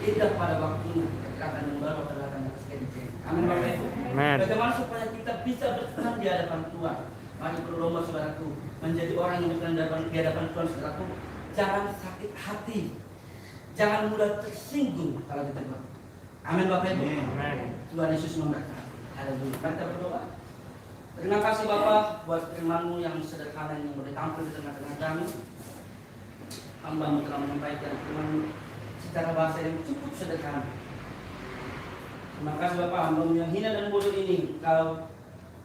indah pada waktunya. Akan membawa terlalu sekali. Amin Bapak Ibu. Bagaimana supaya kita bisa berkenan di hadapan Tuhan? Mari berlomba saudaraku menjadi orang yang berkenan di hadapan Tuhan saudaraku. Jangan sakit hati, jangan mudah tersinggung kalau ditegur. Amin Bapak Ibu. Tuhan Yesus memberkati. Haleluya. Mari kita berdoa. Terima kasih Bapak buat firman-Mu yang sederhana yang boleh tampil di tengah-tengah kami. Hamba-Mu telah menyampaikan firman-Mu secara bahasa yang cukup sederhana. Terima kasih Bapak, hamba-Mu yang hina dan bodoh ini Engkau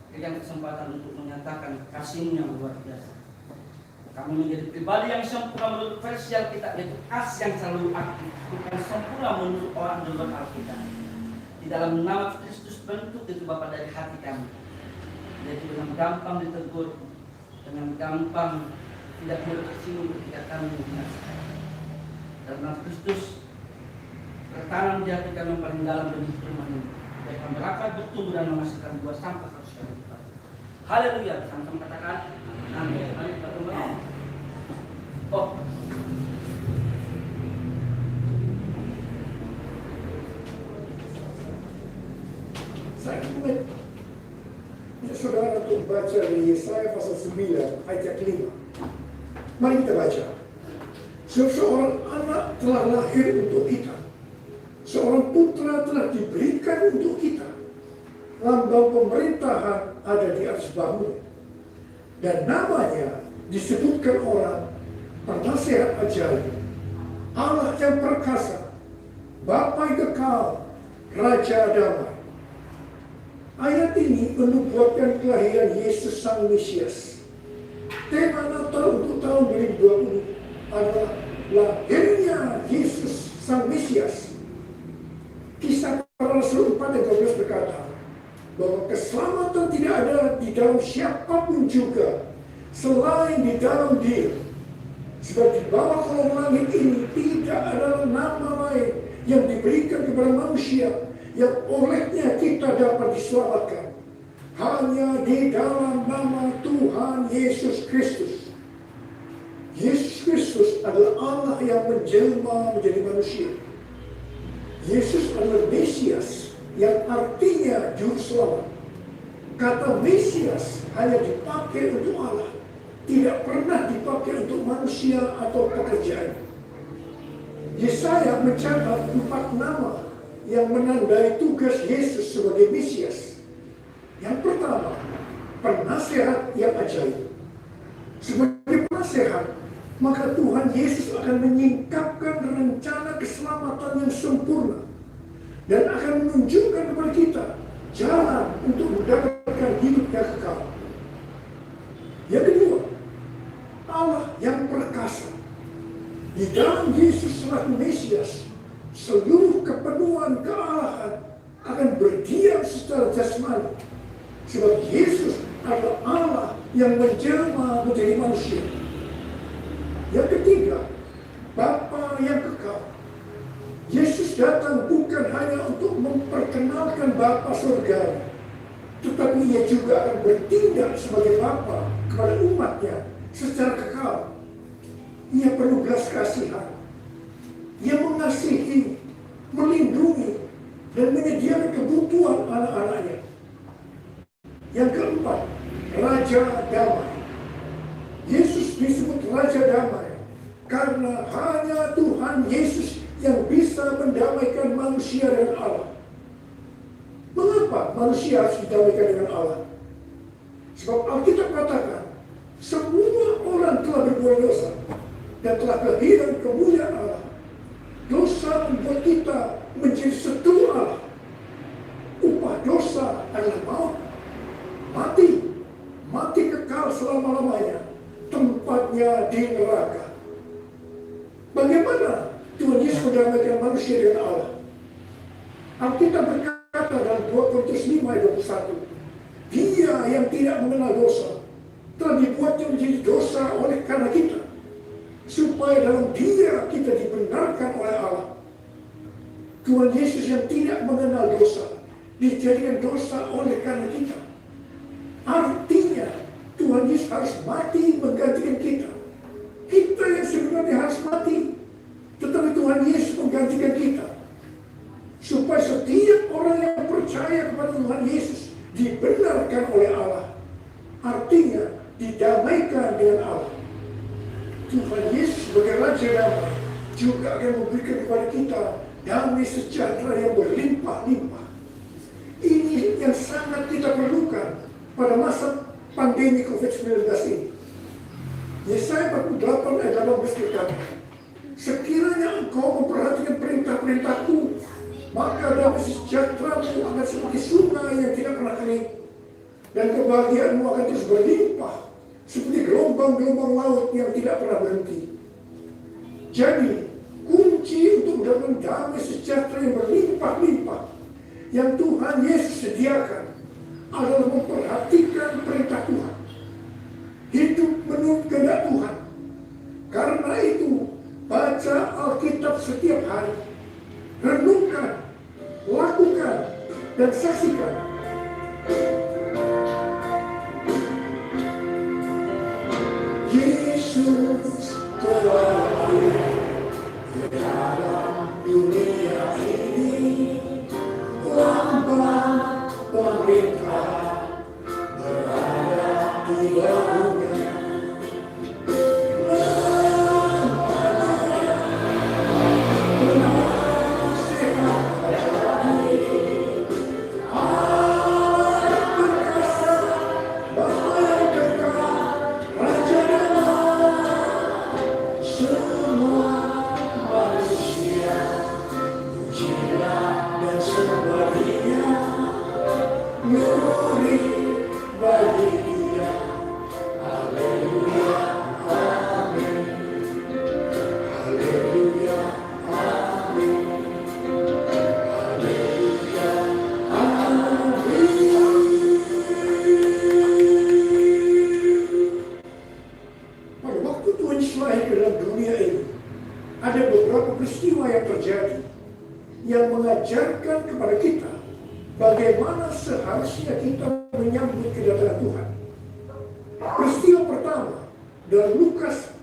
berikan kesempatan untuk menyatakan kasih-Mu yang luar biasa. Kami menjadi pribadi yang sempurna menurut versi Alkitab, yaitu kasih yang selalu aktif, bukan sempurna menurut orang di luar Alkitab. Di dalam nama Kristus bentuk itu Bapak dari hati kami, yaitu dengan gampang ditegur, dengan gampang tidak mudah tersinggung ketika kami menyaksikan. Karena Kristus tertanam di hati kami paling dalam benih firman ini. Baik kami berakar, bertumbuh dan menghasilkan buah sampai 100 kali lipat. Haleluya. Sama-sama katakan amin. Mari kita kembali. Saya ingin saudara untuk baca di Yesaya pasal 9 ayat 5. Mari kita baca. Seorang anak telah lahir untuk kita, seorang putra telah diberikan untuk kita. Lambang pemerintahan ada di atas bahunya, dan namanya disebutkan orang Penasihat Ajaib, Allah yang perkasa, Bapa yang kekal, Raja damai. Ayat ini menubuatkan kelahiran Yesus Sang Mesias. Tema Natal untuk tahun 2020 adalah lahirnya Yesus Sang Mesias. Kisah para Rasul 4 ayat 12 berkata bahwa keselamatan tidak ada di dalam siapapun juga selain di dalam Dia. Sebab di bawah kolong langit ini tidak ada nama lain yang diberikan kepada manusia yang olehnya kita dapat diselamatkan. Hanya di dalam nama Tuhan Yesus Kristus. Yesus Kristus adalah Allah yang menjelma menjadi manusia. Yesus adalah Mesias yang artinya juru selamat. Kata Mesias hanya dipakai untuk Allah, tidak pernah dipakai untuk manusia atau pekerjaan. Yesaya mencatat 4 nama yang menandai tugas Yesus sebagai Mesias. Yang pertama, penasehat yang ajaib. Sebagai penasehat, maka Tuhan Yesus akan menyingkapkan rencana keselamatan yang sempurna dan akan menunjukkan kepada kita jalan untuk mendapatkan hidup yang kekal. Yang kedua, Allah yang perkasa. Di dalam Yesus selaku Mesias, seluruh kepenuhan kealahan akan berdiam secara jasmani. Sebab Yesus adalah Allah yang menjelma menjadi manusia. Yang ketiga, Bapa yang kekal. Yesus datang bukan hanya untuk memperkenalkan Bapa surgawi, tetapi Ia juga akan bertindak sebagai Bapa kepada umatnya secara kekal. Ia penuh belas kasihan. Ia mengasihi, melindungi, dan menyediakan kebutuhan anak-anaknya. Yang keempat, Raja Damai. Yesus disebut Raja Damai karena hanya Tuhan Yesus yang bisa mendamaikan manusia dengan Allah. Mengapa manusia harus didamaikan dengan Allah? Sebab Alkitab katakan, semua orang telah berbuat dosa dan telah kehilangan kemuliaan Allah. Dosa membuat kita menjadi seturu Allah. Upah dosa adalah maut, mati kekal selama-lamanya, tempatnya di neraka. Bagaimana Tuhan Yesus mendamaikan manusia dengan Allah? Alkitab berkata dalam 2 Korintus 5 ayat 21, Dia yang tidak mengenal dosa telah dibuatnya menjadi dosa oleh karena kita, supaya dalam Dia kita dibenarkan oleh Allah. Tuhan Yesus yang tidak mengenal dosa dijadikan dosa oleh karena kita. Artinya Tuhan Yesus harus mati menggantikan kita. Kita yang sebenarnya harus mati, tetapi Tuhan Yesus menggantikan kita, supaya setiap orang yang percaya kepada Tuhan Yesus dibenarkan oleh Allah. Artinya didamaikan dengan Allah. Tuhan Yesus sebagai Raja Damai juga akan memberikan kepada kita damai sejahtera yang berlimpah-limpah. Ini yang sangat kita perlukan pada masa pandemi COVID-19 ini. Yesaya 48 ayat 18 berkata, sekiranya engkau memperhatikan perintah-perintahku, maka damai sejahteramu akan seperti sungai yang tidak pernah kering, dan kebahagiaanmu akan terus berlimpah seperti gelombang-gelombang laut yang tidak pernah berhenti. Jadi, kunci untuk mendapatkan damai sejahtera yang berlimpah-limpah yang Tuhan Yesus sediakan adalah memperhatikan perintah Tuhan, hidup menurut kehendak Tuhan. Karena itu, baca Alkitab setiap hari, renungkan, lakukan, dan saksikan. Yesus telah lahir di dalam dunia ini, lambang pemerintah berada di bahunya. Semua murid bagi Dia. Haleluya, amin. Haleluya, amin. Haleluya, amin. Pada waktu Tuhan Yesus lahir ke dalam dunia ini, ada beberapa peristiwa yang terjadi yang mengajarkan kepada kita bagaimana seharusnya kita menyambut kedatangan Tuhan. Peristiwa pertama dalam Lukas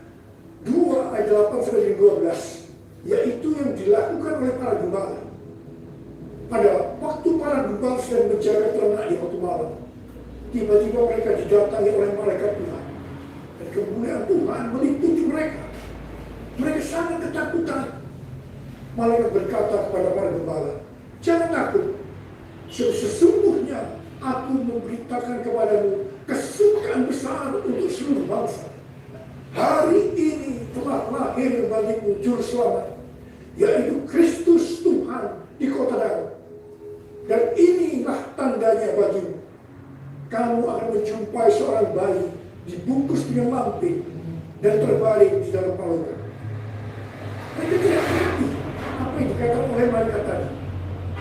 2 ayat 8 sampai 12, yaitu yang dilakukan oleh para gembala. Pada waktu para gembala sedang menjaga ternak di waktu malam, tiba-tiba mereka didatangi oleh malaikat Tuhan, dan kemuliaan Tuhan meliputi mereka. Mereka sangat ketakutan. Malaikat berkata kepada para gembala, "Jangan takut. Sesungguhnya aku memberitakan kepadamu kesukaan besar untuk seluruh bangsa. Hari ini telah lahir bagimu juru selamat, yaitu Kristus Tuhan di kota Daud. Dan inilah tandanya bagimu. Kamu akan menjumpai seorang bayi dibungkus dengan lampin dan terbaring di dalam palungan." Mereka tidak mengerti apa yang dikatakan oleh malaikat tadi,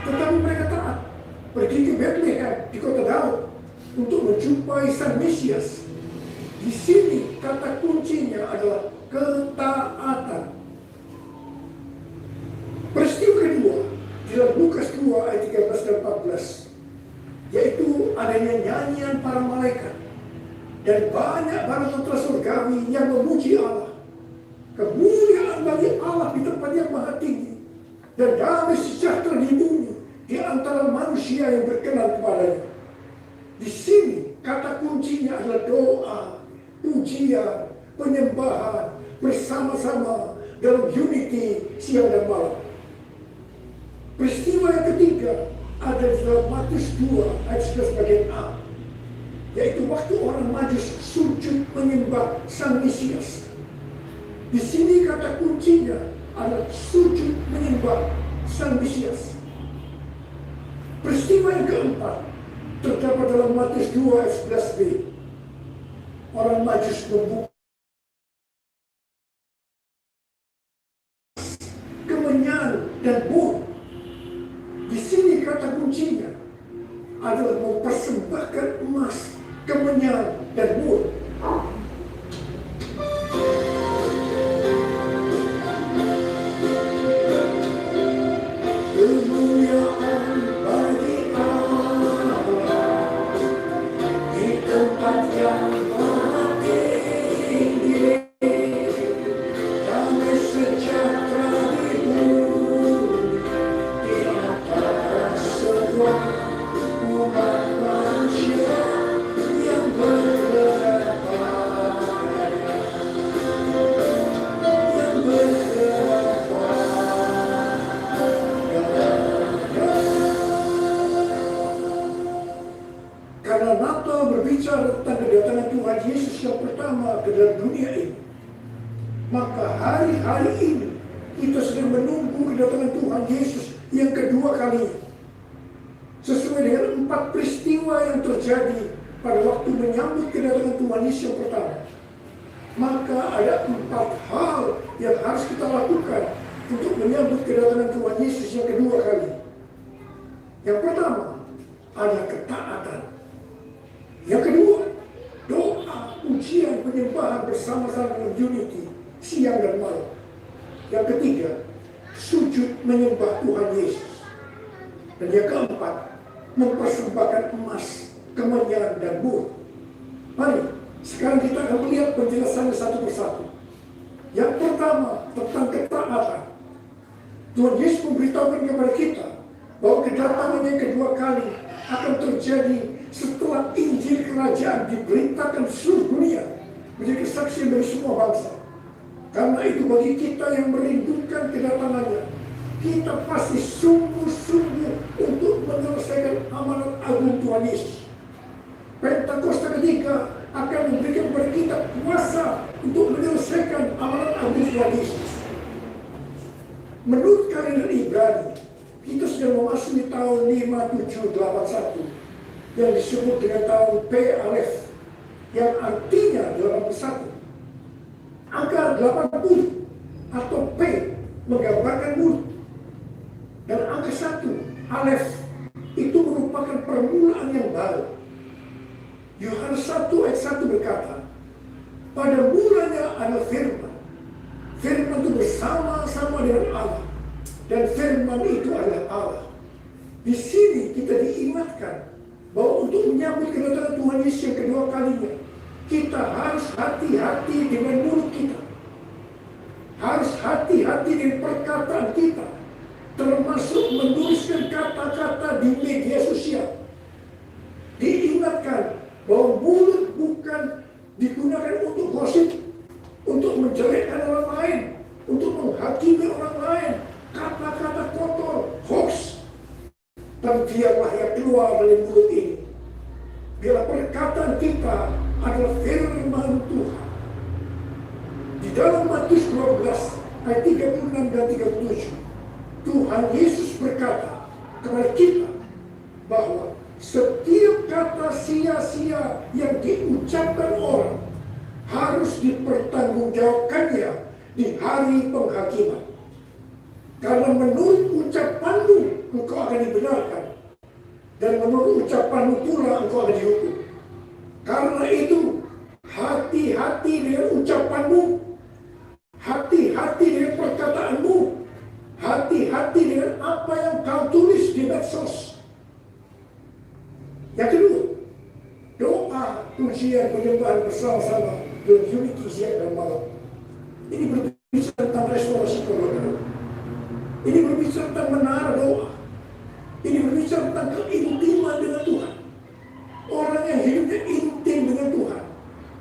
tetapi mereka taat, pergi ke Bethlehem di kota Daud untuk menjumpai Sang Mesias. Di sini kata kuncinya adalah ketaatan. Peristiwa kedua di dalam Lukas 2 ayat 13 dan 14, yaitu adanya nyanyian para malaikat dan banyak bala tentara surgawi yang memuji Allah. Kemuliaan bagi Allah di tempat yang maha tinggi, dan damai sejahtera di bumi di antara manusia yang berkenan kepadanya. Di sini kata kuncinya adalah doa, pujian, penyembahan bersama-sama dalam unity siang dan malam. Peristiwa yang ketiga ada di dalam Matius 2 ayat 11 bagian A, yaitu waktu orang Majus sujud menyembah Sang Mesias. Di sini kata kuncinya adalah sujud menyembah Sang Mesias. Peristiwa yang keempat terdapat dalam Matius 2 ayat 11b. Orang Majus membuka kemenyan dan bur. Di sini kata kuncinya adalah mempersembahkan emas, kemenyan dan bur. Kemuliaan bagi Allah di tempat yang maha tinggi, damai sejahtera di bumi di antara semua umat manusia yang bergerak padanya, yang bergerak karena Natal berbicara tentang kedatangan Tuhan Yesus yang pertama ke dalam dunia ini. Maka hari-hari ini kita sedang menunggu kedatangan Tuhan Yesus yang kedua kalinya. Sesuai dengan 4 peristiwa yang terjadi pada waktu menyambut kedatangan Tuhan Yesus yang pertama. Maka ada 4 hal yang harus kita lakukan untuk menyambut kedatangan Tuhan Yesus yang kedua kali. Yang pertama adalah ketaatan. Yang kedua, doa, pujian, penyembahan bersama-sama dengan unity siang dan malam. Yang ketiga, sujud menyembah Tuhan Yesus. Dan yang keempat, mempersembahkan emas, kemenyan dan bur. Mari sekarang kita akan melihat penjelasannya satu persatu. Yang pertama tentang ketaatan. Tuhan Yesus memberitahukan kepada kita bahwa kedatangan yang kedua kali akan terjadi setelah Injil Kerajaan diberitakan seluruh dunia menjadi kesaksian dari semua bangsa. Karena itu bagi kita yang merindukan kedatangannya, kita pasti sungguh-sungguh untuk menyelesaikan amanat agung Tuhan Yesus. Pentakosta ketiga akan memberikan kepada kita kuasa untuk menyelesaikan amanat agung Tuhan Yesus. Menurut kalender Ibrani, kita sudah memasuki tahun 5781. yang disebut dengan tahun P Alef, yang artinya 81. Angka 80 atau P menggambarkan mulut, dan angka 1 Alef itu merupakan permulaan yang baru. Yohanes 1 ayat 1 berkata, pada mulanya ada firman. Firman itu bersama-sama dengan Allah, dan firman itu adalah Allah. Di sini kita diingatkan bahwa untuk menyambut kedatangan Tuhan Yesus yang kedua kalinya, kita harus hati-hati dengan mulut kita. Harus hati-hati dengan perkataan kita, termasuk menuliskan kata-kata di media sosial. Diingatkan bahwa mulut bukan digunakan untuk gosip, untuk menjelekkan orang lain, untuk menghakimi orang lain, kata-kata kotor, hoax. Dan biarlah yang keluar dari mulut ini, biarlah perkataan kita adalah firman Tuhan. Di dalam Matius 12 ayat 36 dan 37, Tuhan Yesus berkata kepada kita bahwa setiap kata sia-sia yang diucapkan orang harus dipertanggungjawabkannya di hari penghakiman. Karena menurut ucapanmu engkau akan dibenarkan, dan menurut ucapanmu pula engkau akan dihukum. Karena itu hati-hati dengan ucapanmu, hati-hati dengan perkataanmu, hati-hati dengan apa yang kau tulis di medsos. Yang kedua, doa pujian penyembahan bersama-sama dan unity siang dan malam. Ini berbicara tentang restorasi keluarga. Ini berbicara tentang menara doa. Ini berbicara tentang keintiman dengan Tuhan. Orang yang hidupnya intim dengan Tuhan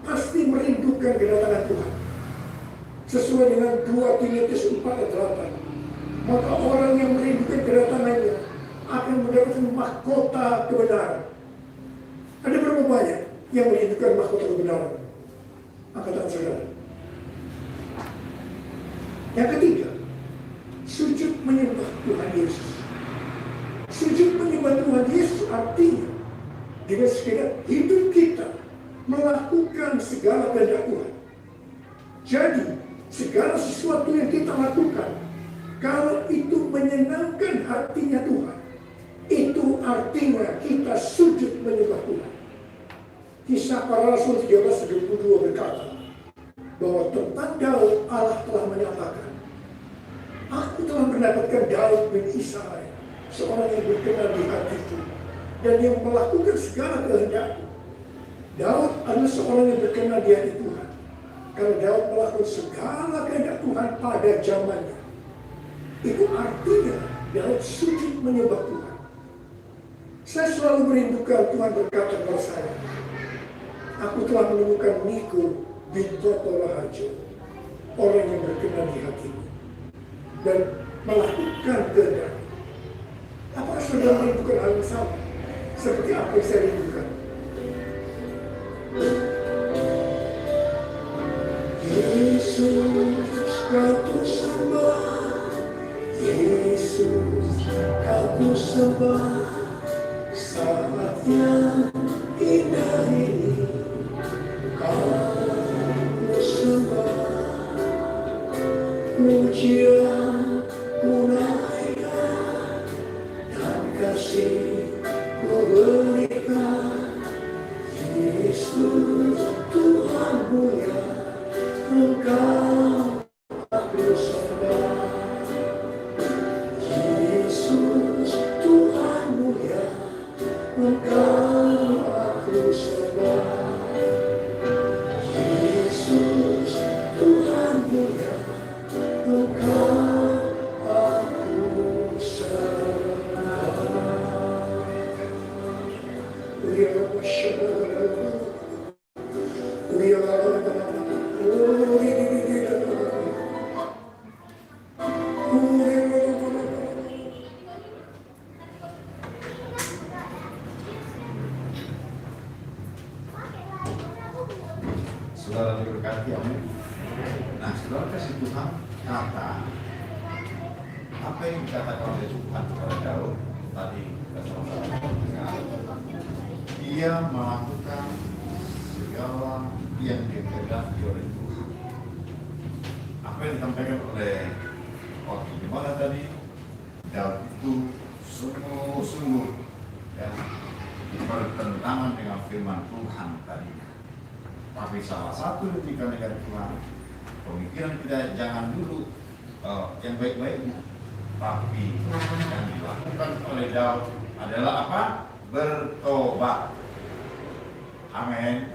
pasti merindukan kedatangan Tuhan. Sesuai dengan 2 Timotius 4 ayat 8. Maka orang yang merindukan kedatangannya akan mendapatkan mahkota kebenaran. Ada berapa banyak yang merindukan mahkota kebenaran? Angkat tangan saudara. Yang ketiga, sujud menyembah Tuhan Yesus. Sujud menyembah Tuhan Yesus artinya dengan sekedar hidup kita melakukan segala kehendak Tuhan. Jadi segala sesuatu yang kita lakukan, kalau itu menyenangkan hatinya Tuhan, itu artinya kita sujud menyembah Tuhan. Kisah Para Rasul 13:22 berkata bahwa tentang Daud Allah telah menyatakan, aku telah mendapatkan Daud bin Isai, seorang yang berkenan di hatiku dan yang melakukan segala kehendakku. Daud adalah seorang yang berkenan di hati Tuhan, karena Daud melakukan segala kehendak Tuhan pada zamannya. Itu artinya Daud sujud menyembah Tuhan. Saya selalu merindukan Tuhan berkata kepada saya, aku telah menemukan Niko bin Rahajo, orang yang berkenan di hatimu dan melakukan kehendak. Apakah saudara merindukan hal yang sama seperti apa yang saya rindukan? Yesus, aku sembah. Yesus, aku sembah. Saat yang indah ini, aku sembah. Pujian ku naikkan dan kasih ku berikan. Yesus, Tuhan mulia, Engkau aku sembah. Yesus, Tuhan mulia, Engkau aku sembah. Yesus, Tuhan mulia, Engkau aku sembah. Saudara diberkati, amin. Nah, saudara kasih Tuhan kata apa yang dikatakan oleh Tuhan kepada Daud tadi kita sama-sama dengar. dia melakukan segala yang dikehendaki oleh Tuhan. Apa yang disampaikan oleh waktu di mana tadi, Daud itu sungguh-sungguh ya, bertentangan dengan firman Tuhan tadi. Tapi salah satu ketika negara Tuhan, pemikiran kita jangan dulu yang baik-baiknya, tapi yang dilakukan oleh Daud adalah apa? Bertobat. Amin.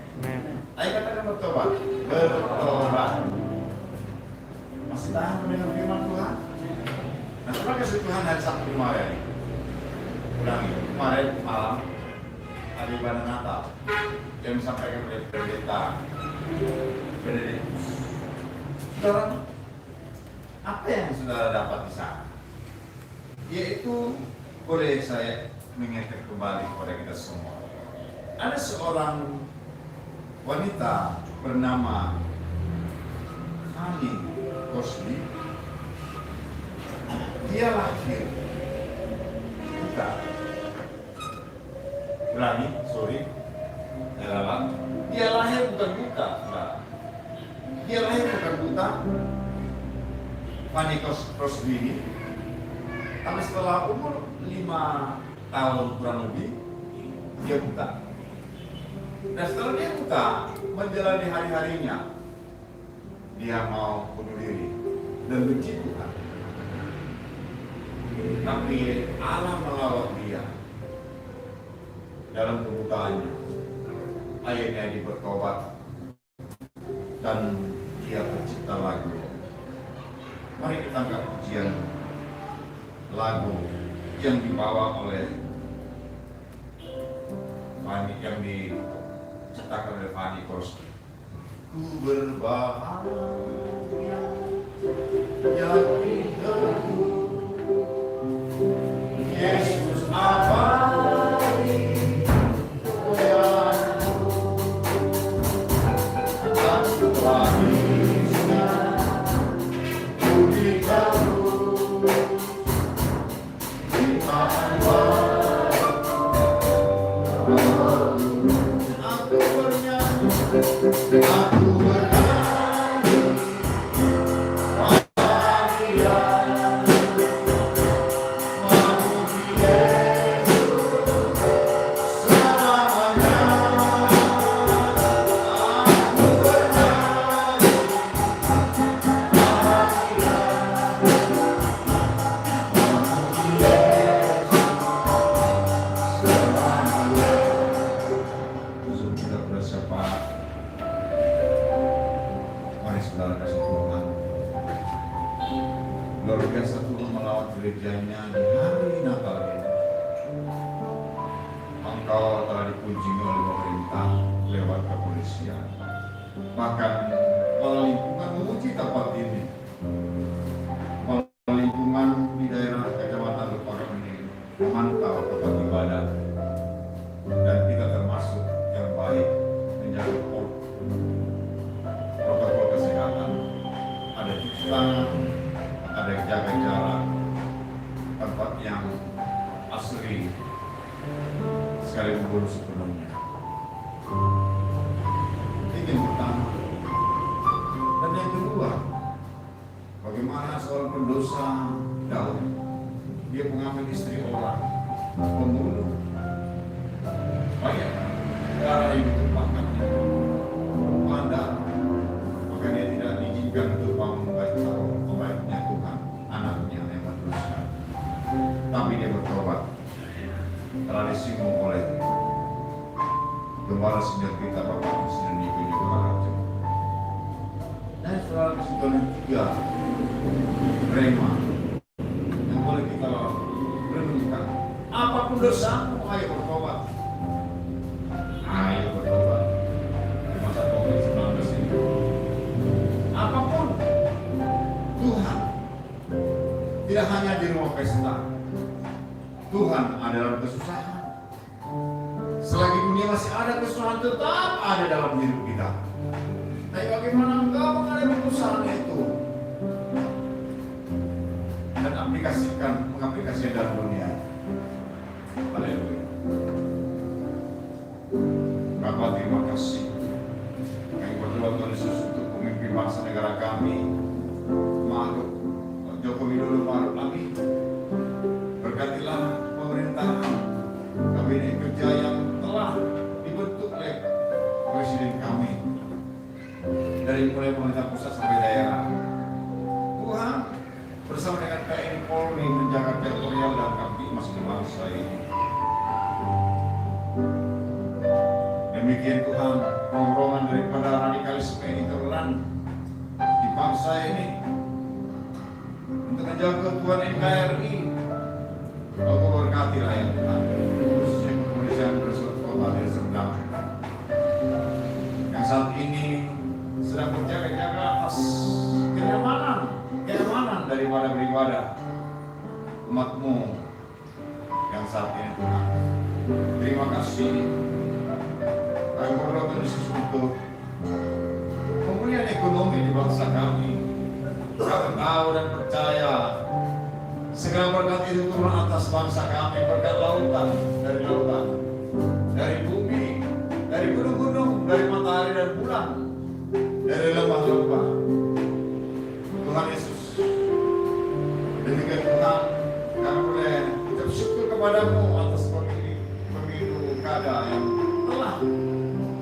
Ayo katakan bertobat. Bertobat. Masih tahan mendengar firman Tuhan? Nah, terima kasih Tuhan hari Sabtu kemarin. Ulangi, kemarin malam ada ibadah Natal yang disampaikan oleh pendeta Benedictus. Saudara, apa yang saudara dapat di sana? Yaitu boleh saya mengingatkan kembali kepada kita semua. Ada seorang wanita bernama Fanny Crosby. Dia lahir buta. Berani, sorry. Dia lahir bukan buta, saudara. Dia lahir bukan buta. Fanny Crosby ini. Tapi setelah umur 5 tahun kurang lebih, dia buta. Dan setelah dia buta, menjalani hari-harinya, dia mau bunuh diri dan benci Tuhan. Tapi Allah melawat dia dalam kebutaannya. Akhirnya dia bertobat dan dia tercipta lagu. Mari kita angkat pujian lagu yang dibawa oleh Fanny, yang diciptakan oleh Fanny Crosby. Ku berbahagia yakin teguh Yesus abadi goyangku dan warisnya budi terus cintaan aku bernyanyi, aku bernyanyi bahagia memuji Yesus selamanya. Aku bernyanyi bahagia memuji Yesus selamanya. Sebelum kita bersapa, mari saudara kasih Tuhan. Luar biasa Tuhan melawat gerejanya di hari Natal ini. Engkau telah dikunjungi oleh pemerintah lewat kepolisian. Bahkan malah lingkungan memuji tempat ini. Malah lingkungan di daerah Kecamatan Lepakang ini memantau tempat ibadah. Dan kita termasuk yang baik menjaga protokol kesehatan. Ada cuci tangan, ada jaga jarak, tempat yang asli sekali memburu sepenuhnya. Ini yang pertama. Dan yang kedua, bagaimana seorang pendosa Daud, dia mengambil istri orang, pembunuh. Banyak darah yang ditumpahkannya, pandang, maka dia tidak diizinkan untuk membaiknya Tuhan, anaknya yang berdosa. Tapi dia bertobat, telah disinggung oleh gembala senior kita Bapak Presiden Niko Raja. Dan setelah kesimpulan yang ketiga, rema yang boleh kita renungkan. Apapun dosamu, ayo bertobat. Ayo bertobat di masa COVID-19 ini. Apapun, Tuhan tidak hanya di rumah pesta. Tuhan ada dalam kesusahan. Selagi dunia masih ada kesusahan, tetap ada dalam hidup kita. Tapi bagaimana engkau mengalami kesusahan itu dan mengaplikasikan dalam dunia. Haleluya. Bapa, terima kasih. Kami berdoa Tuhan Yesus untuk pemimpin bangsa negara kami, Ma'ruf Joko Widodo Ma'ruf Amin. Berkatilah pemerintahan kabinet kerja yang telah dibentuk oleh Presiden kami, dari mulai pemerintah pusat sampai daerah. Tuhan bersama dengan TNI Polri menjaga teritorial dan kamtipmas bangsa ini. Demikian Tuhan, ronrongan daripada radikalisme intoleran di bangsa ini untuk menjaga Tuhan NKRI. Aku berkati rakyat Tuhan, khususnya kepolisian Resort Kota Deli Serdang yang saat ini sedang berjaga-jaga atas kenyamanan daripada beribadah umatmu yang saat ini Tuhan. Terima kasih. Kami berdoa Tuhan Yesus untuk pemulihan ekonomi di bangsa kami. Kami tahu dan percaya segala berkat itu turun atas bangsa kami, berkat lautan, dari bumi, dari gunung-gunung, dari matahari dan bulan, dari lembah-lembah. Tuhan Yesus, demikian Tuhan, kami boleh ucap syukur kepadamu atas pemilu kada yang telah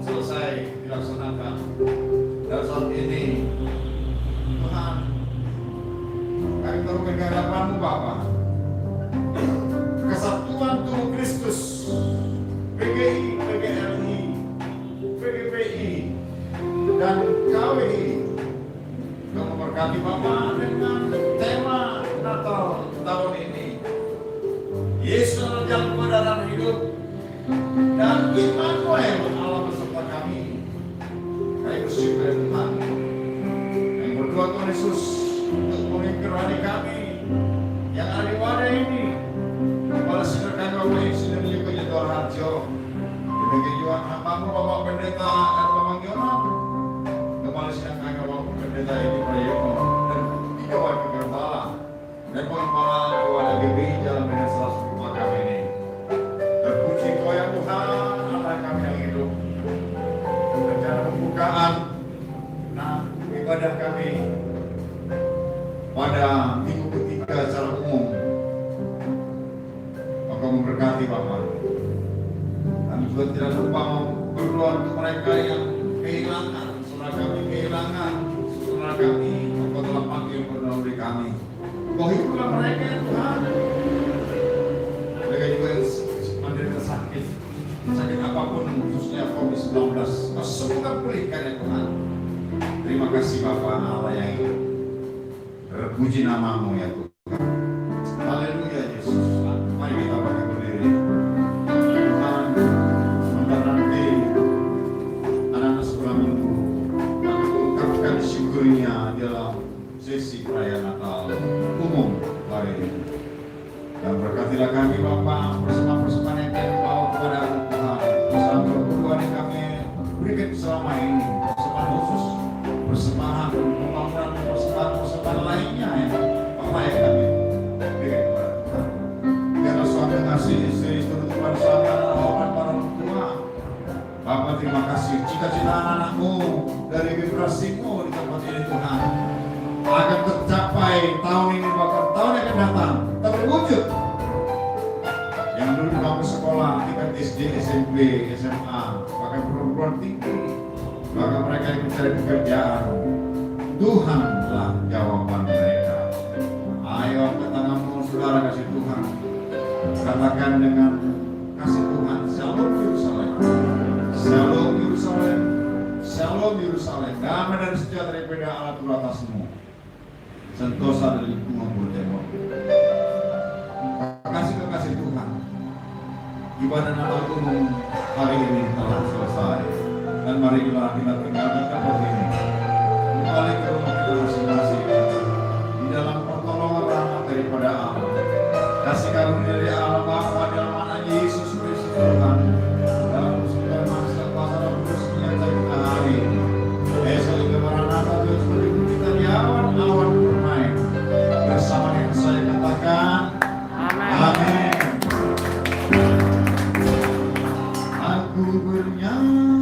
selesai dilaksanakan. Dan saat ini Tuhan, kami terus ke hadapan-Mu Bapa. Kesatuan tubuh Kristus, PGI, PGRI, PGPI, dan KWI, yang memberkati Bapa dengan tema Natal tahun ini. Yesus adalah jalan kebenaran hidup, dan Immanuel Allah beserta kami. Kami bersyukur Tuhan. Kami berdoa Tuhan Yesus untuk memimpin rohani kami yang ada di wadah ini. Kepala Sidang kami Bapak Insinyur Yoko Jedor Harjo, demikian juga hamba-Mu Bapak Pendeta Erlambang Yono, Kepala Sidang kami Bapak Pendeta Edi Prayono, dan 3 wakil kepala dan kepala wadah GBI Jalan Medan Selatan rumah kami ini. Terpuji Engkau ya Tuhan, Allah kami yang hidup. Rencana pembukaan ibadah kami pada minggu ketiga secara umum, maka memberkati Bapak. Kami juga tidak lupa berdoa untuk mereka yang kehilangan, saudara kami kehilangan, saudara kami, Engkau telah panggil berdahulu kami. Kau hiburlah mereka ya Tuhan. Mereka juga yang menderita sakit apapun, khususnya COVID-19, Kau sembuhkan, pulihkan ya Tuhan. Terima kasih Bapa Allah yang hidup. Terpuji nama-Mu ya Tuhan. Haleluya Yesus. Mari kita bangkit berdiri. Tuhan, sebentar nanti anak-anak sekolah minggu akan mengungkapkan syukurnya dalam sesi perayaan Natal umum hari ini. Dan berkatilah kami Bapa, persembahan-persembahan yang kami bawa kepada Tuhan, bersama perburuan yang kami berikan selama ini, persembahan khusus, persembahan pembangunan, persembahan lainnya yang Bapak yang kami berikan kepada Tuhan. Biarlah suami kasih istri, seluruh Tuhan suami, anak-anak para orang tua. Bapak terima kasih, cita-cita anak-anak-Mu dari generasi-Mu di tempat ini Tuhan akan tercapai tahun ini, bahkan tahun yang akan datang terwujud. Yang dulu di bangku sekolah tingkat SD, SMP, SMA, bahkan perguruan tinggi, bahkan mereka yang mencari pekerjaan, Tuhanlah jawaban mereka. Ayo angkat tanganmu saudara, kasih Tuhan, katakan dengan kasih Tuhan, Shalom Yerusalem, Shalom Yerusalem, Shalom Yerusalem, damai dan sejahtera daripada Allah turun atasmu, sentosa dari lingkungan bertemu. Kasih Tuhan, ibadah Natal umum hari ini telah selesai, dan mari kita tinggalkan tempat ini, kembali ke rumah kita masing-masing di dalam pertolongan rahmat daripada Allah, kasih karunia dari Allah Bapa dalam anaknya Yesus Kristus Tuhan, dalam persekutuan masa kuasa dan terus menyertai kita hari ini. Esok hingga Maranatha Tuhan seperti kita di awan-awan bermain bersama dengan saya katakan amin. Aku bernyanyi